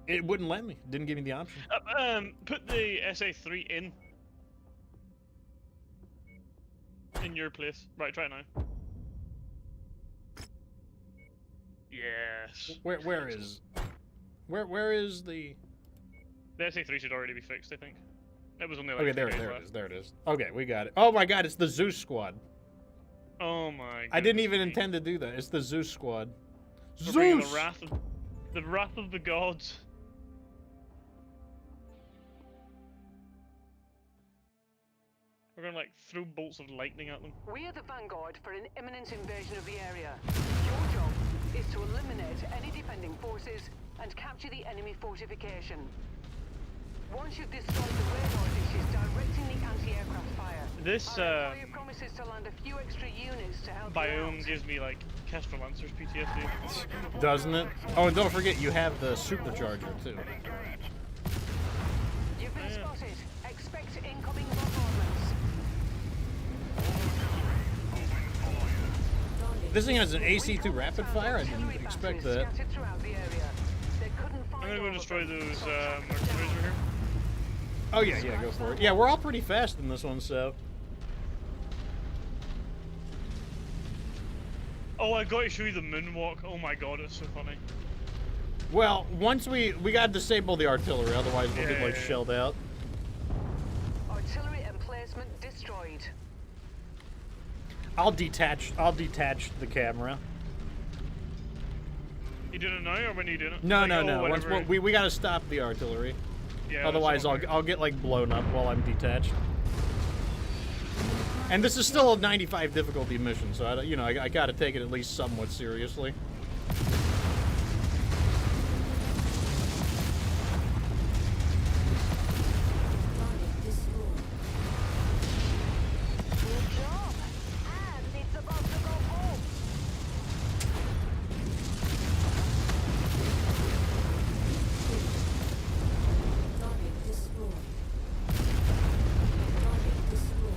It wouldn't let me. Didn't give me the option. Put the SA3 in your place. Right, try it now. Yes. Where is the? The SA3 should already be fixed, I think. It was only like Okay, there it is. Okay, we got it. Oh my God, it's the Zeus squad. Oh my God. I didn't even intend to do that. It's the Zeus squad. We're bringing Zeus! the wrath of the gods. We're gonna like throw bolts of lightning at them. We are the vanguard for an imminent invasion of the area. Your job is to eliminate any defending forces and capture the enemy fortification. Once you've destroyed the radar dishes directing the anti-aircraft fire, This promises to land a few extra units to help biome gives me like Kestrel Lancers PTSD. Doesn't it? Oh, and don't forget you have the supercharger too. You've been spotted. Expect incoming bombardments. This thing has an AC2 rapid fire? I didn't expect that. I'm gonna go destroy those mercenaries over here. Oh yeah, go for it. Yeah, we're all pretty fast in this one, so. Oh, I got to show you the moonwalk. Oh my God, it's so funny. Well, once we gotta disable the artillery, otherwise we'll get like shelled out. Artillery emplacement destroyed. I'll detach the camera. You doing it now, or when are you doing it? No, Like, no, oh, no. Once whatever. we gotta stop the artillery. Yeah, Otherwise, I'll get like blown up while I'm detached. And this is still a 95 difficulty mission, so I gotta take it at least somewhat seriously. Good job. And it's about to go home. Target destroyed. Target destroyed.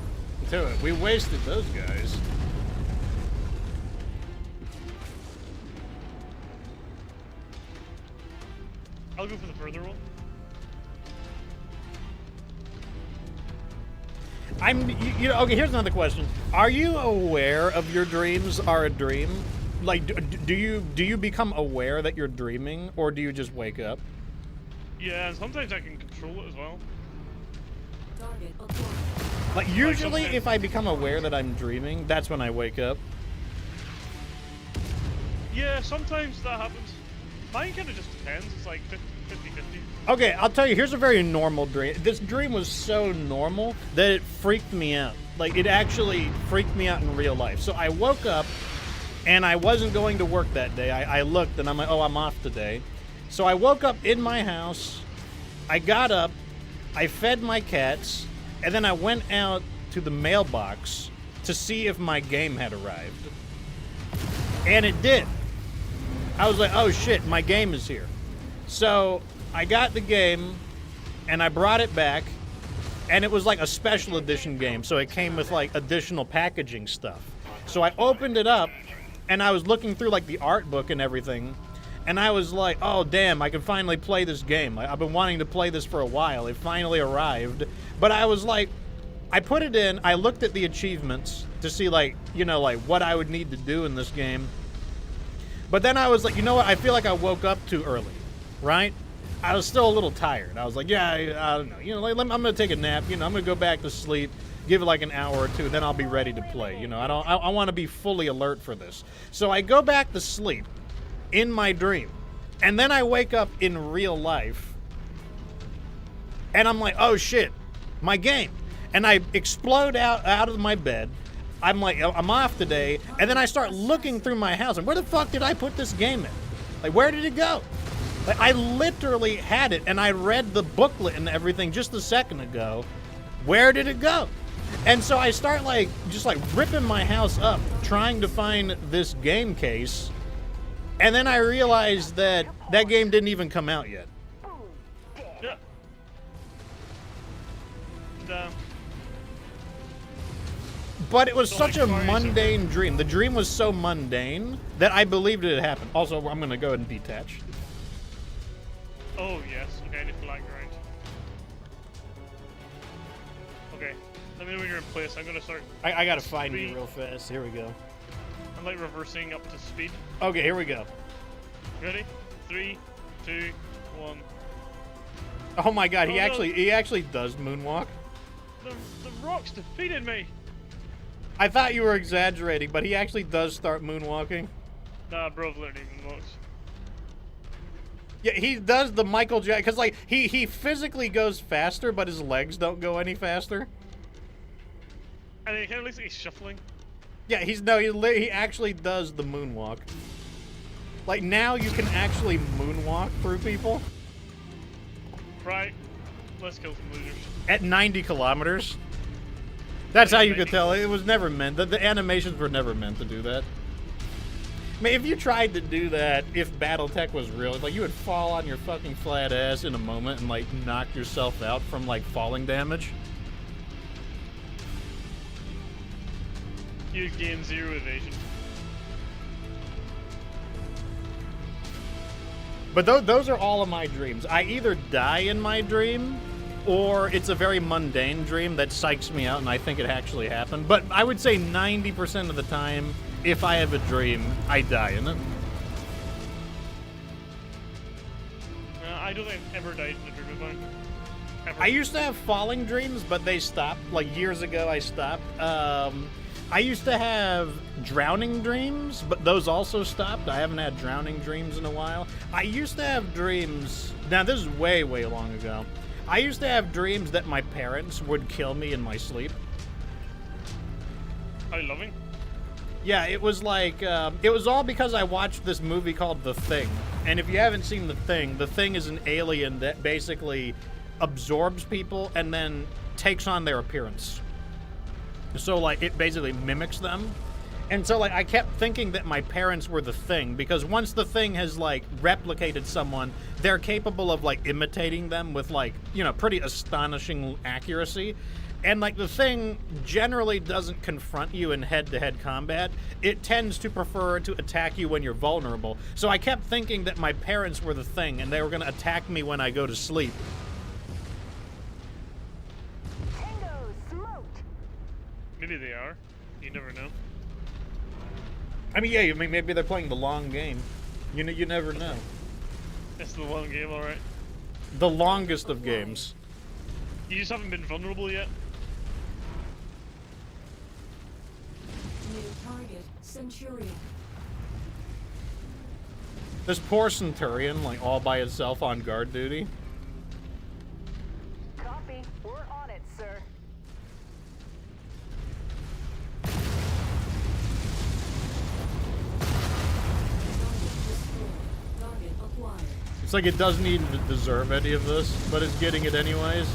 To it. We wasted those guys. I'll go for the further one. Okay, here's another question. Are you aware of your dreams are a dream? Like, do you become aware that you're dreaming, or do you just wake up? Yeah, and sometimes I can control it as well. Target acquired. Like, usually if I become aware that I'm dreaming, that's when I wake up. Yeah, sometimes that happens. Mine kind of just depends. It's like 50-50. Okay, I'll tell you, here's a very normal dream. This dream was so normal that it freaked me out. Like, it actually freaked me out in real life. So I woke up, and I wasn't going to work that day. I looked, and I'm like, oh, I'm off today. So I woke up in my house, I got up, I fed my cats, and then I went out to the mailbox to see if my game had arrived. And it did. I was like, oh shit, my game is here. So I got the game, and I brought it back, and it was like a special edition game, so it came with like additional packaging stuff. So I opened it up, and I was looking through like the art book and everything, and I was like, oh damn, I can finally play this game. I've been wanting to play this for a while. It finally arrived. But I was like, I put it in, I looked at the achievements to see like, you know, like what I would need to do in this game. But then I was like, you know what, I feel like I woke up too early, right? I was still a little tired. I was like, yeah, I don't know. You know, like, I'm gonna take a nap. You know, I'm gonna go back to sleep, give it like an hour or two, then I'll be ready to play. You know, I want to be fully alert for this. So I go back to sleep in my dream, and then I wake up in real life, and I'm like, oh shit, my game. And I explode out of my bed. I'm like, I'm off today, and then I start looking through my house, and where the fuck did I put this game in? Like, where did it go? Like, I literally had it, and I read the booklet and everything just a second ago. Where did it go? And so I start like, just like ripping my house up, trying to find this game case, and then I realized that that game didn't even come out yet. Yeah. And, But it was So, such like, a Mario mundane dream. The dream was so mundane that I believed it had happened. Also, I'm going to go ahead and detach. oh yes, okay, I need flag ground. Okay, let me know when you're in place. I'm gonna start. I got to find you Speed. real fast. Here we go. I'm like reversing up to speed. Okay, here we go. Ready? 3, 2, 1. Oh my god, Oh, no. he actually does moonwalk. The rocks defeated me. I thought you were exaggerating, but he actually does start moonwalking. Nah, bro, literally even walks. Yeah, he does the Michael Jackson, because like he physically goes faster, but his legs don't go any faster. And it kind of looks like he's shuffling. Yeah, he actually does the moonwalk. Like now you can actually moonwalk through people Right. Let's kill some losers. at 90 kilometers. That's how you could tell it was never meant. The animations were never meant to do that. I mean, if you tried to do that, if BattleTech was real, like you would fall on your fucking flat ass in a moment and like knock yourself out from like falling damage. You gain 0 evasion. But those are all of my dreams. I either die in my dream, or it's a very mundane dream that psychs me out and I think it actually happened. But I would say 90% of the time, if I have a dream, I die in it. I don't think I've ever died in a dream of mine. Ever. I used to have falling dreams, but they stopped. Like years ago, I stopped. I used to have drowning dreams, but those also stopped. I haven't had drowning dreams in a while. I used to have dreams. Now, this is way, way long ago. I used to have dreams that my parents would kill me in my sleep. How loving. Yeah, it was like, it was all because I watched this movie called The Thing. And if you haven't seen The Thing is an alien that basically absorbs people and then takes on their appearance. So, like, it basically mimics them. And so, like, I kept thinking that my parents were the Thing, because once the Thing has, like, replicated someone, they're capable of, like, imitating them with, like, you know, pretty astonishing accuracy. And, like, the Thing generally doesn't confront you in head-to-head combat. It tends to prefer to attack you when you're vulnerable. So I kept thinking that my parents were the Thing, and they were going to attack me when I go to sleep. Maybe they are. You never know. I mean, yeah, I mean, maybe they're playing the long game. You know, you never know. It's the long game, alright. The longest of games. You just haven't been vulnerable yet. New target, Centurion. This poor Centurion, like, all by itself on guard duty. Copy. We're on it, sir. Target destroyed. Target acquired. It's like it doesn't even deserve any of this, but it's getting it anyways.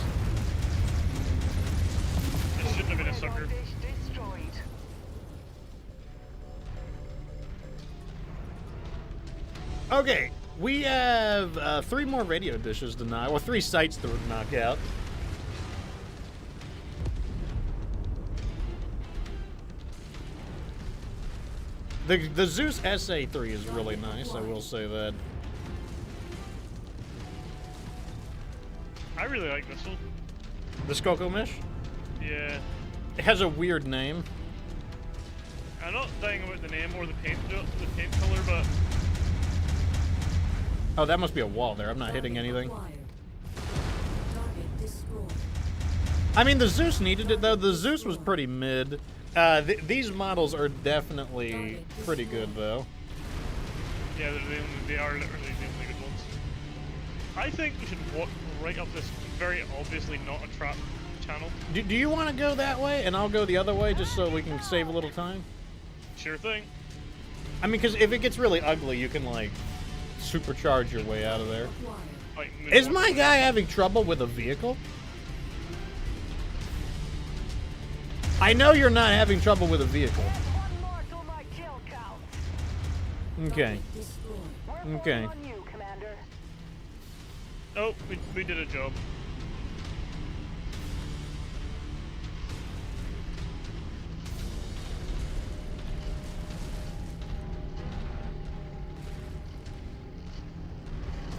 It shouldn't have been a sucker. Dish destroyed. Okay, we have 3 more radio dishes to knock, well, 3 sites to knock out. The Zeus ZEU-SK is really nice, I will say that. I really like this one. The Skokomish? Yeah. It has a weird name. I'm not dying about the name or the paint color, but Oh, that must be a wall there. I'm not hitting anything. Acquired. Target destroyed. I mean, the Zeus needed it, though. The Zeus was pretty mid. These models are definitely pretty good, though. yeah, they are literally the only good ones. I think we should walk right up this very obviously not a trap channel. Do you want to go that way, and I'll go the other way, just so we can save a little time? Sure thing. I mean, because if it gets really ugly, you can, like, supercharge your way out of there. Acquired. Like, move Is on. my guy having trouble with a vehicle? I know you're not having trouble with a vehicle. One more till my kill count. Okay. Destroyed. We're Okay. falling on you, Commander. Oh, we did a job.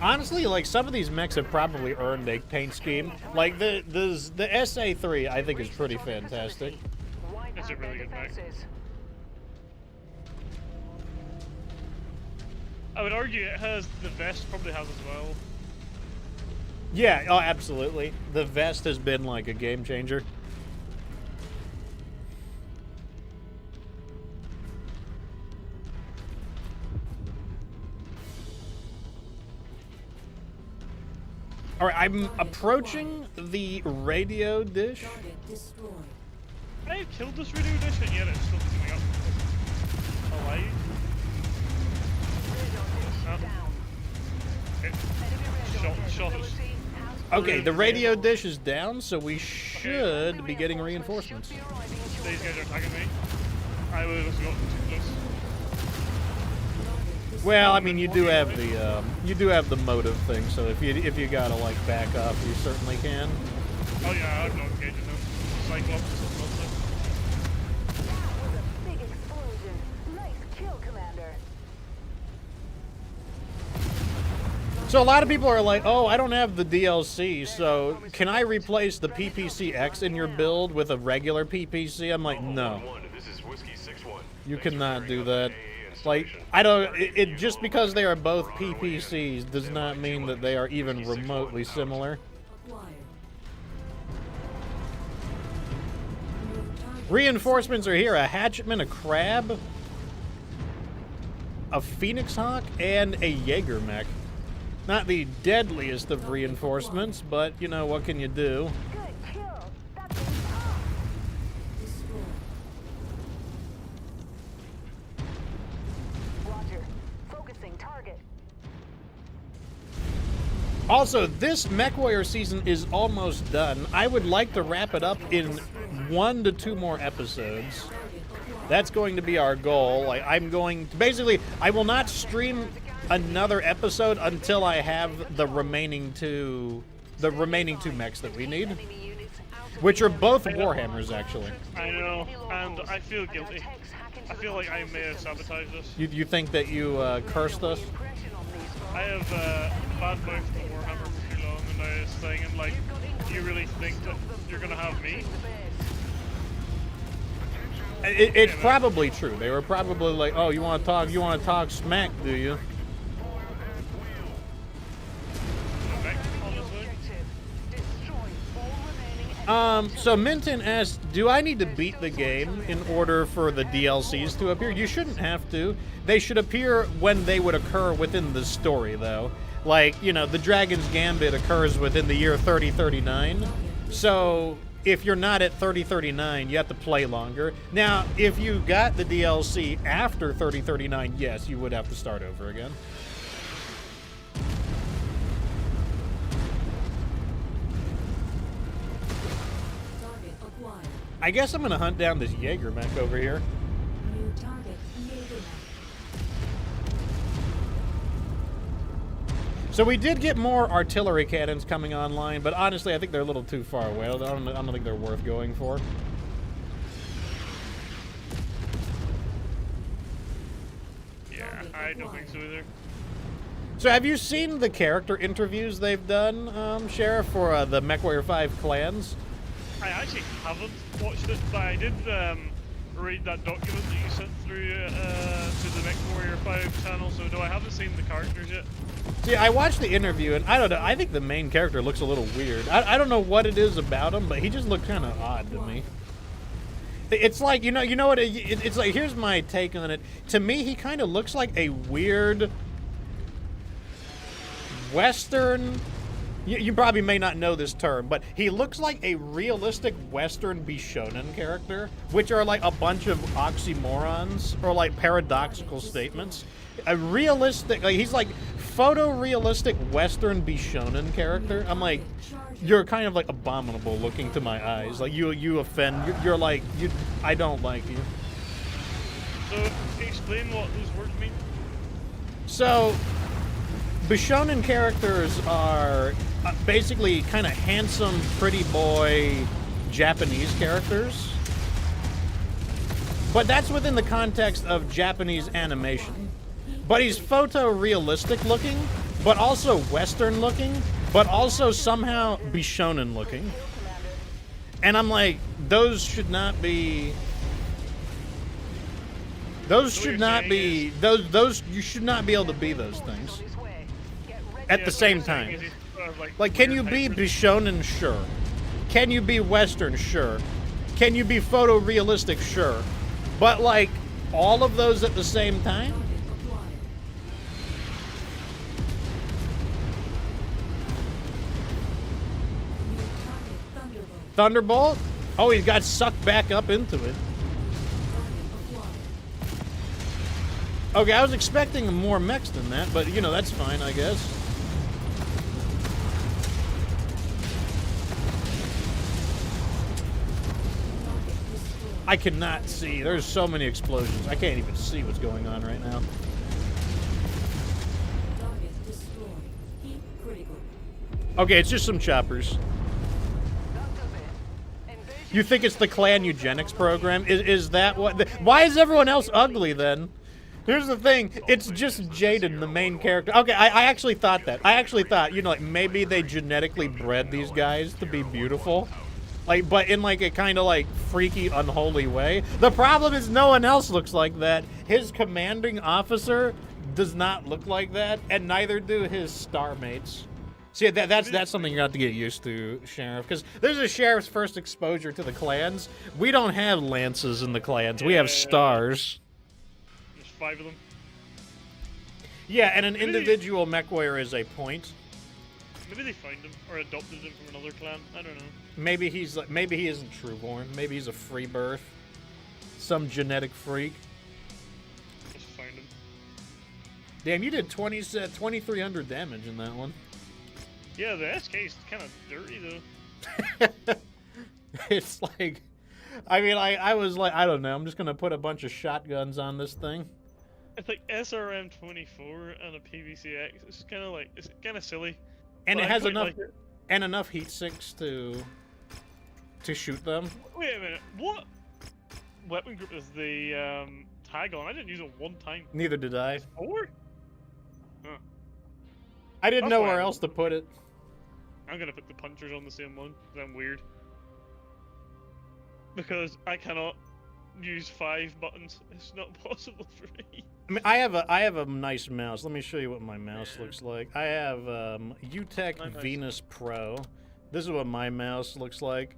Honestly, like, some of these mechs have probably earned a paint scheme. Like, the SA3, I think, is pretty fantastic. Wipe It's a out really their good mech. defenses. I would argue it has the vest probably has as well. Yeah, oh, absolutely. The vest has been, like, a game changer. All right, I'm approaching the radio dish. Target destroyed. I have killed this radio dish and yet it's still coming up alive. Radar Oh. dish down. It Enemy radar shot us. capability has Okay, the radio dish is down, so we should be getting reinforcements. should be arriving at your These guys are attacking me. I would have gotten too close. Well, I mean, you do have the motive thing, so if you gotta like back up, you certainly can. Oh yeah, I'm not engaging them. Cyclops is something else. That was a big explosion. Nice kill, Commander. So a lot of people are like, "Oh, I don't have the DLC, so can I replace the PPCX in your build with a regular PPC?" I'm like, "No, This is Whiskey 6-1. you Thanks for cannot clearing do up that." the AA Like, installation. I don't. It just because they are both PPCs does not mean that they are even remotely similar. Acquired. New target. Reinforcements are here: a hatchetman, a crab, a phoenix hawk, and a Jaeger mech. Not the deadliest of reinforcements, but you know what can you do? Good kill. That's enough. Destroyed. Roger. Focusing target. Also, this MechWarrior season is almost done. I would like to wrap it up in 1 to 2 more episodes. That's going to be our goal. Like, I'm going to, basically, I will not stream another episode until I have the remaining two mechs that we need, Enemy units out of which are both I know. Warhammers, actually. I know, and I feel guilty. I feel like I may have sabotaged this. You think that you cursed us? I have bad mouthed the Warhammer for too long and now this thing, and like, do you really think that you're gonna have me? It's probably true. They were probably like, "Oh, you want to talk smack, do you?" Mech, honestly. So Minton asked, do I need to beat the game in order for the DLCs to appear? You shouldn't have to. They should appear when they would occur within the story, though. Like, you know, the Dragon's Gambit occurs within the year 3039. So if you're not at 3039, you have to play longer. Now, if you got the DLC after 3039, yes, you would have to start over again. I guess I'm gonna hunt down this Jaeger mech over here. New target, Jaeger. So we did get more artillery cannons coming online, but honestly, I think they're a little too far away. I don't think they're worth going for. Yeah, I don't think so either. So have you seen the character interviews they've done, Sheriff, for the MechWarrior 5 clans? I actually haven't watched it, but I did read that document that you sent through to the MechWarrior 5 channel, so no, I haven't seen the characters yet. See, I watched the interview, and I don't know, I think the main character looks a little weird. I don't know what it is about him, but he just looked kind of odd to me. It's like, you know what, it's like, here's my take on it. To me, he kind of looks like a weird Western... You probably may not know this term, but he looks like a realistic Western Bishonen character, which are like a bunch of oxymorons or like paradoxical statements. A realistic, like he's like photorealistic Western Bishonen character. I'm like, you're kind of like abominable looking to my eyes. Like you offend. You're like I don't like you. So explain what those words mean. So, Bishonen characters are basically kind of handsome, pretty boy Japanese characters. But that's within the context of Japanese animation. But he's photorealistic looking, but also Western looking, but also somehow Bishonen looking. And I'm like, those should not be... Those should not be... Those you should not be able to be those things. At the same time. Like, can you be Bishonen? Sure. Can you be Western? Sure. Can you be photorealistic? Sure. But, like, all of those at the same time? Thunderbolt? Oh, he got sucked back up into it. Okay, I was expecting more mechs than that, but, you know, that's fine, I guess. I cannot see. There's so many explosions. I can't even see what's going on right now. Okay, it's just some choppers. You think it's the clan eugenics program? Is that what? Why is everyone else ugly then? Here's the thing. It's just Jaden, the main character. Okay, I actually thought that. I actually thought, you know, like maybe they genetically bred these guys to be beautiful. Like, but in like a kind of like freaky, unholy way. The problem is no one else looks like that. His commanding officer does not look like that, and neither do his star mates. See, that's something you're going to have to get used to, Sheriff, because this is Sheriff's first exposure to the clans. We don't have lances in the clans. We have stars. There's 5 of them. Yeah, and an individual MechWarrior is a point. Maybe they found him or adopted him from another clan. I don't know. Maybe he's like, maybe he isn't trueborn. Maybe he's a free birth. Some genetic freak. Just found him. Damn, you did 2,300 damage in that one. Yeah, the SK is kind of dirty though. It's like, I mean, I was like, I don't know. I'm just gonna put a bunch of shotguns on this thing. It's like SRM-24 and a PVCX. It's kind of silly. And but it has enough like it. And enough heat sinks to shoot them. Wait a minute. What weapon group is the tag on? I didn't use it one time. Neither did I. 4? Huh. I didn't know That's where why else to put it. I'm gonna put the punchers on the same one, because I'm weird. Because I cannot use 5 buttons. It's not possible for me. I mean, I have a nice mouse. Let me show you what my mouse looks like. I have UTech Venus Pro. This is what my mouse looks like.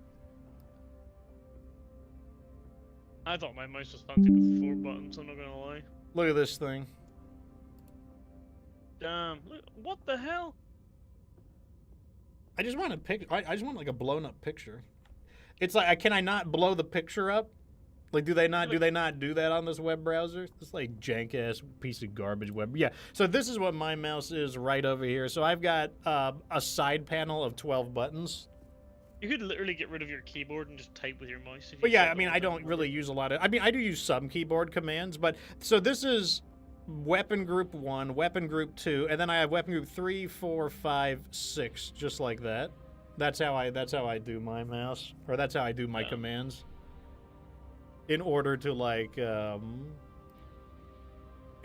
I thought my mouse was fancy with 4 buttons, I'm not gonna lie. Look at this thing. Damn, look, what the hell? I just want a picture. I just want like a blown up picture. It's like, can I not blow the picture up? Like, do they not do that on this web browser? It's like jank ass piece of garbage web. Yeah. So this is what my mouse is right over here. So I've got a side panel of 12 buttons. You could literally get rid of your keyboard and just type with your mouse. If But you yeah, set I the mean, I whole don't thing really use a lot of. I mean, I do use some keyboard commands, but so this is weapon group 1, weapon group 2, and then I have weapon group 3, 4, 5, 6, just like that. That's how I do my mouse, or that's how I do my commands. In order to like, in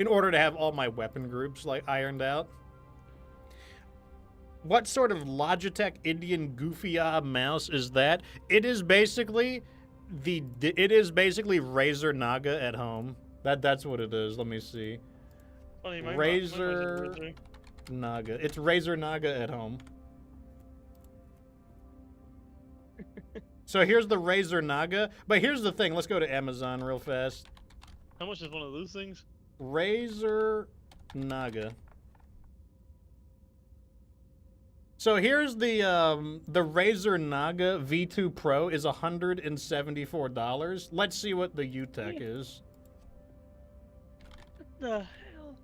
order to have all my weapon groups like ironed out. What sort of Logitech Indian goofy mouse is that? It is basically Razer Naga at home. That's what it is. Let me see. Funny, my Razer Naga. It's Razer Naga at home. So here's the Razer Naga. But here's the thing. Let's go to Amazon real fast. How much is one of those things? Razer Naga. So here's the Razer Naga V2 Pro is $174. Let's see what the UTech is. What the hell?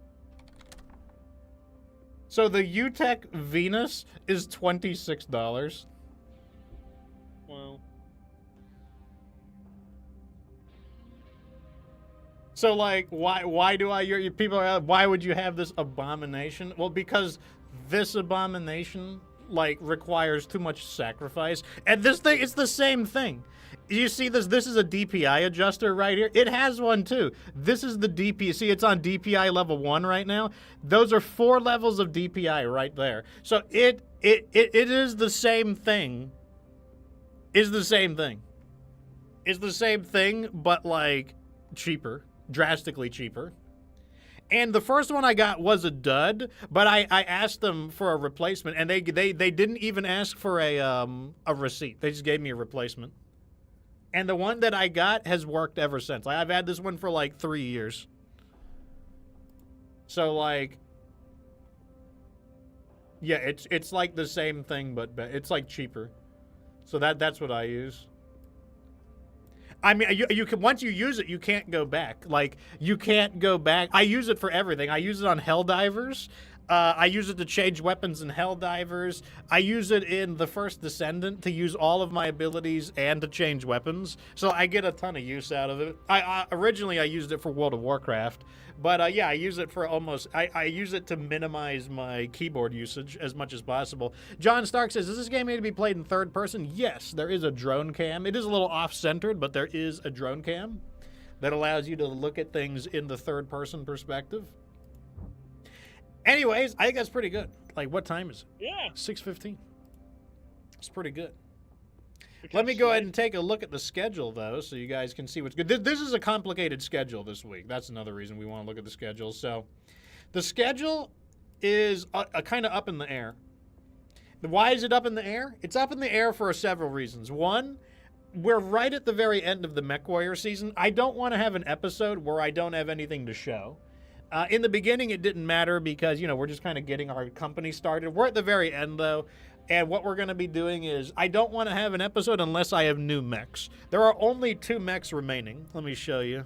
So the UTech Venus is $26. Wow. So like, why do I? People are why would you have this abomination? Well, because this abomination like requires too much sacrifice, and this thing it's the same thing. You see this? This is a DPI adjuster right here. It has one too. This is the DPI. See, it's on DPI level 1 right now. Those are 4 levels of DPI right there. So it is the same thing. Is the same thing. It's the same thing, but like cheaper, drastically cheaper. And the first one I got was a dud, but I asked them for a replacement, and they didn't even ask for a receipt. They just gave me a replacement. And the one that I got has worked ever since. I've had this one for like 3 years. So like, yeah, it's like the same thing, but it's like cheaper. So that's what I use. I mean, you can once you use it, you can't go back. Like, you can't go back. I use it for everything. I use it on Helldivers. I use it to change weapons in Helldivers. I use it in the First Descendant to use all of my abilities and to change weapons. So I get a ton of use out of it. Originally I used it for World of Warcraft, but yeah, I use it for almost. I use it to minimize my keyboard usage as much as possible. John Stark says, "Is this game made to be played in third person?" Yes, there is a drone cam. It is a little off-centered, but there is a drone cam that allows you to look at things in the third person perspective. Anyways, I think that's pretty good. Like, what time is it? Yeah. 6:15. It's pretty good. Let me go ahead and take a look at the schedule, though, so you guys can see what's good. This is a complicated schedule this week. That's another reason we want to look at the schedule. So, the schedule is kind of up in the air. Why is it up in the air? It's up in the air for several reasons. One, we're right at the very end of the MechWarrior season. I don't want to have an episode where I don't have anything to show. In the beginning, it didn't matter because, you know, we're just kind of getting our company started. We're at the very end, though, and what we're going to be doing is I don't want to have an episode unless I have new mechs. There are only 2 mechs remaining. Let me show you.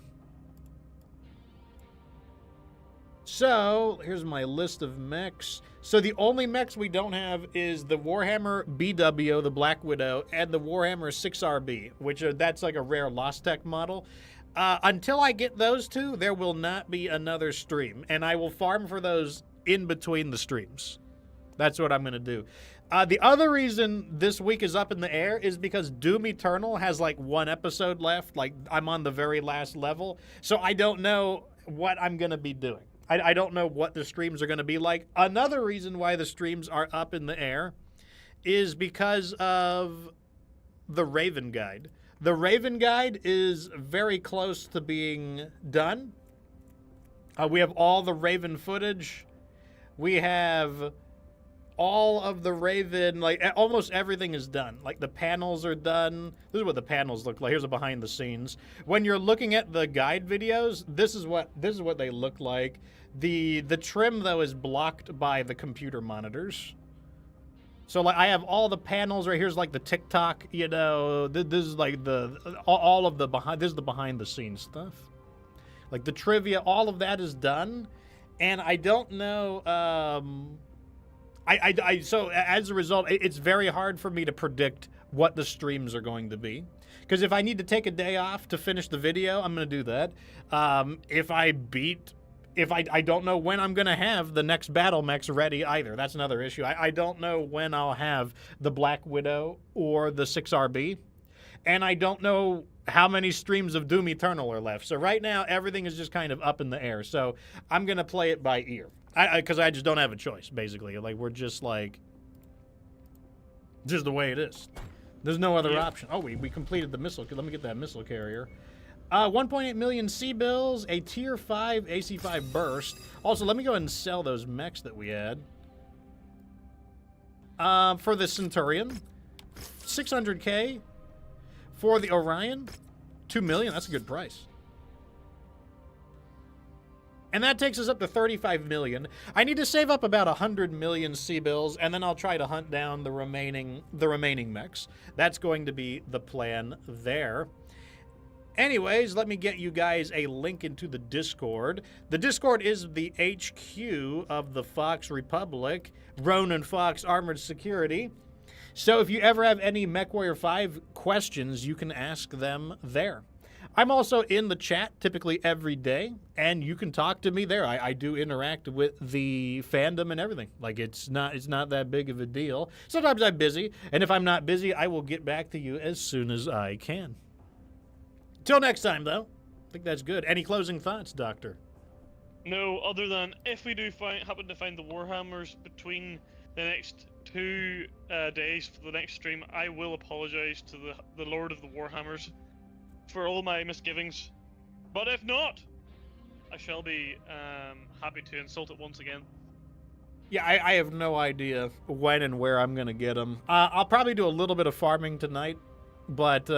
So, here's my list of mechs. So, the only mechs we don't have is the Warhammer BW, the Black Widow, and the Warhammer 6RB, which that's like a rare Lost Tech model. Until I get those 2, there will not be another stream, and I will farm for those in between the streams. That's what I'm going to do. The other reason this week is up in the air is because Doom Eternal has like 1 episode left. Like, I'm on the very last level, so I don't know what I'm going to be doing. I don't know what the streams are going to be like. Another reason why the streams are up in the air is because of the Raven Guide. The Raven Guide is very close to being done. We have all the Raven footage. We have all of the Raven, like almost everything is done. Like the panels are done. This is what the panels look like. Here's a behind the scenes. When you're looking at the guide videos, this is what they look like. The trim though is blocked by the computer monitors. So like I have all the panels right here's like the TikTok, you know, this is like all of the behind, this is the behind the scenes stuff. Like the trivia, all of that is done. And I don't know, so as a result, it's very hard for me to predict what the streams are going to be. Because if I need to take a day off to finish the video, I'm going to do that. If I don't know when I'm going to have the next battle mechs ready either. That's another issue. I don't know when I'll have the Black Widow or the 6RB. And I don't know how many streams of Doom Eternal are left. So right now, everything is just kind of up in the air. So I'm going to play it by ear. Because I just don't have a choice, basically. Like, we're just like... just the way it is. There's no other option. Oh, we completed the missile. Let me get that missile carrier. 1.8 million C-bills, a Tier 5 AC-5 burst. Also, let me go ahead and sell those mechs that we had. For the Centurion, 600K. For the Orion, 2 million. That's a good price. And that takes us up to 35 million. I need to save up about 100 million C-bills, and then I'll try to hunt down the remaining mechs. That's going to be the plan there. Anyways, let me get you guys a link into the Discord. The Discord is the HQ of the Fox Republic, Ronin Fox Armored Security. So if you ever have any MechWarrior 5 questions, you can ask them there. I'm also in the chat typically every day, and you can talk to me there. I do interact with the fandom and everything. Like, it's not that big of a deal. Sometimes I'm busy, and if I'm not busy, I will get back to you as soon as I can. Till next time, though. I think that's good. Any closing thoughts, Doctor? No, other than if we do happen to find the Warhammers between the next 2 days for the next stream, I will apologize to the Lord of the Warhammers for all my misgivings. But if not, I shall be happy to insult it once again. Yeah, I have no idea when and where I'm going to get them. I'll probably do a little bit of farming tonight, but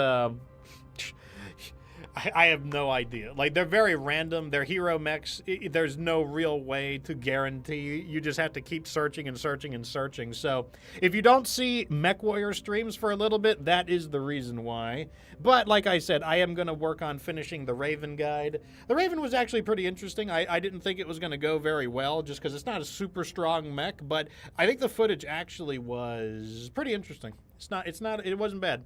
I have no idea. Like, they're very random. They're hero mechs. There's no real way to guarantee. You just have to keep searching and searching and searching. So if you don't see MechWarrior streams for a little bit, that is the reason why. But like I said, I am going to work on finishing the Raven guide. The Raven was actually pretty interesting. I didn't think it was going to go very well just because it's not a super strong mech, but I think the footage actually was pretty interesting. It wasn't bad.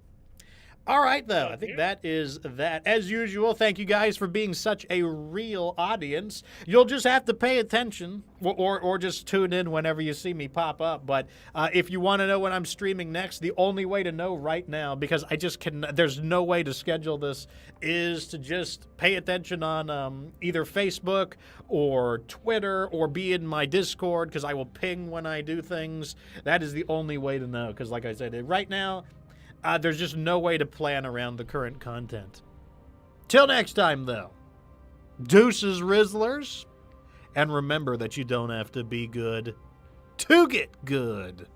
All right, though. I think that is that. As usual, thank you guys for being such a real audience. You'll just have to pay attention or just tune in whenever you see me pop up. But if you want to know when I'm streaming next, the only way to know right now, because there's no way to schedule this, is to just pay attention on either Facebook or Twitter or be in my Discord, because I will ping when I do things. That is the only way to know, because like I said, right now, there's just no way to plan around the current content. Till next time, though, deuces, Rizzlers, and remember that you don't have to be good to get good.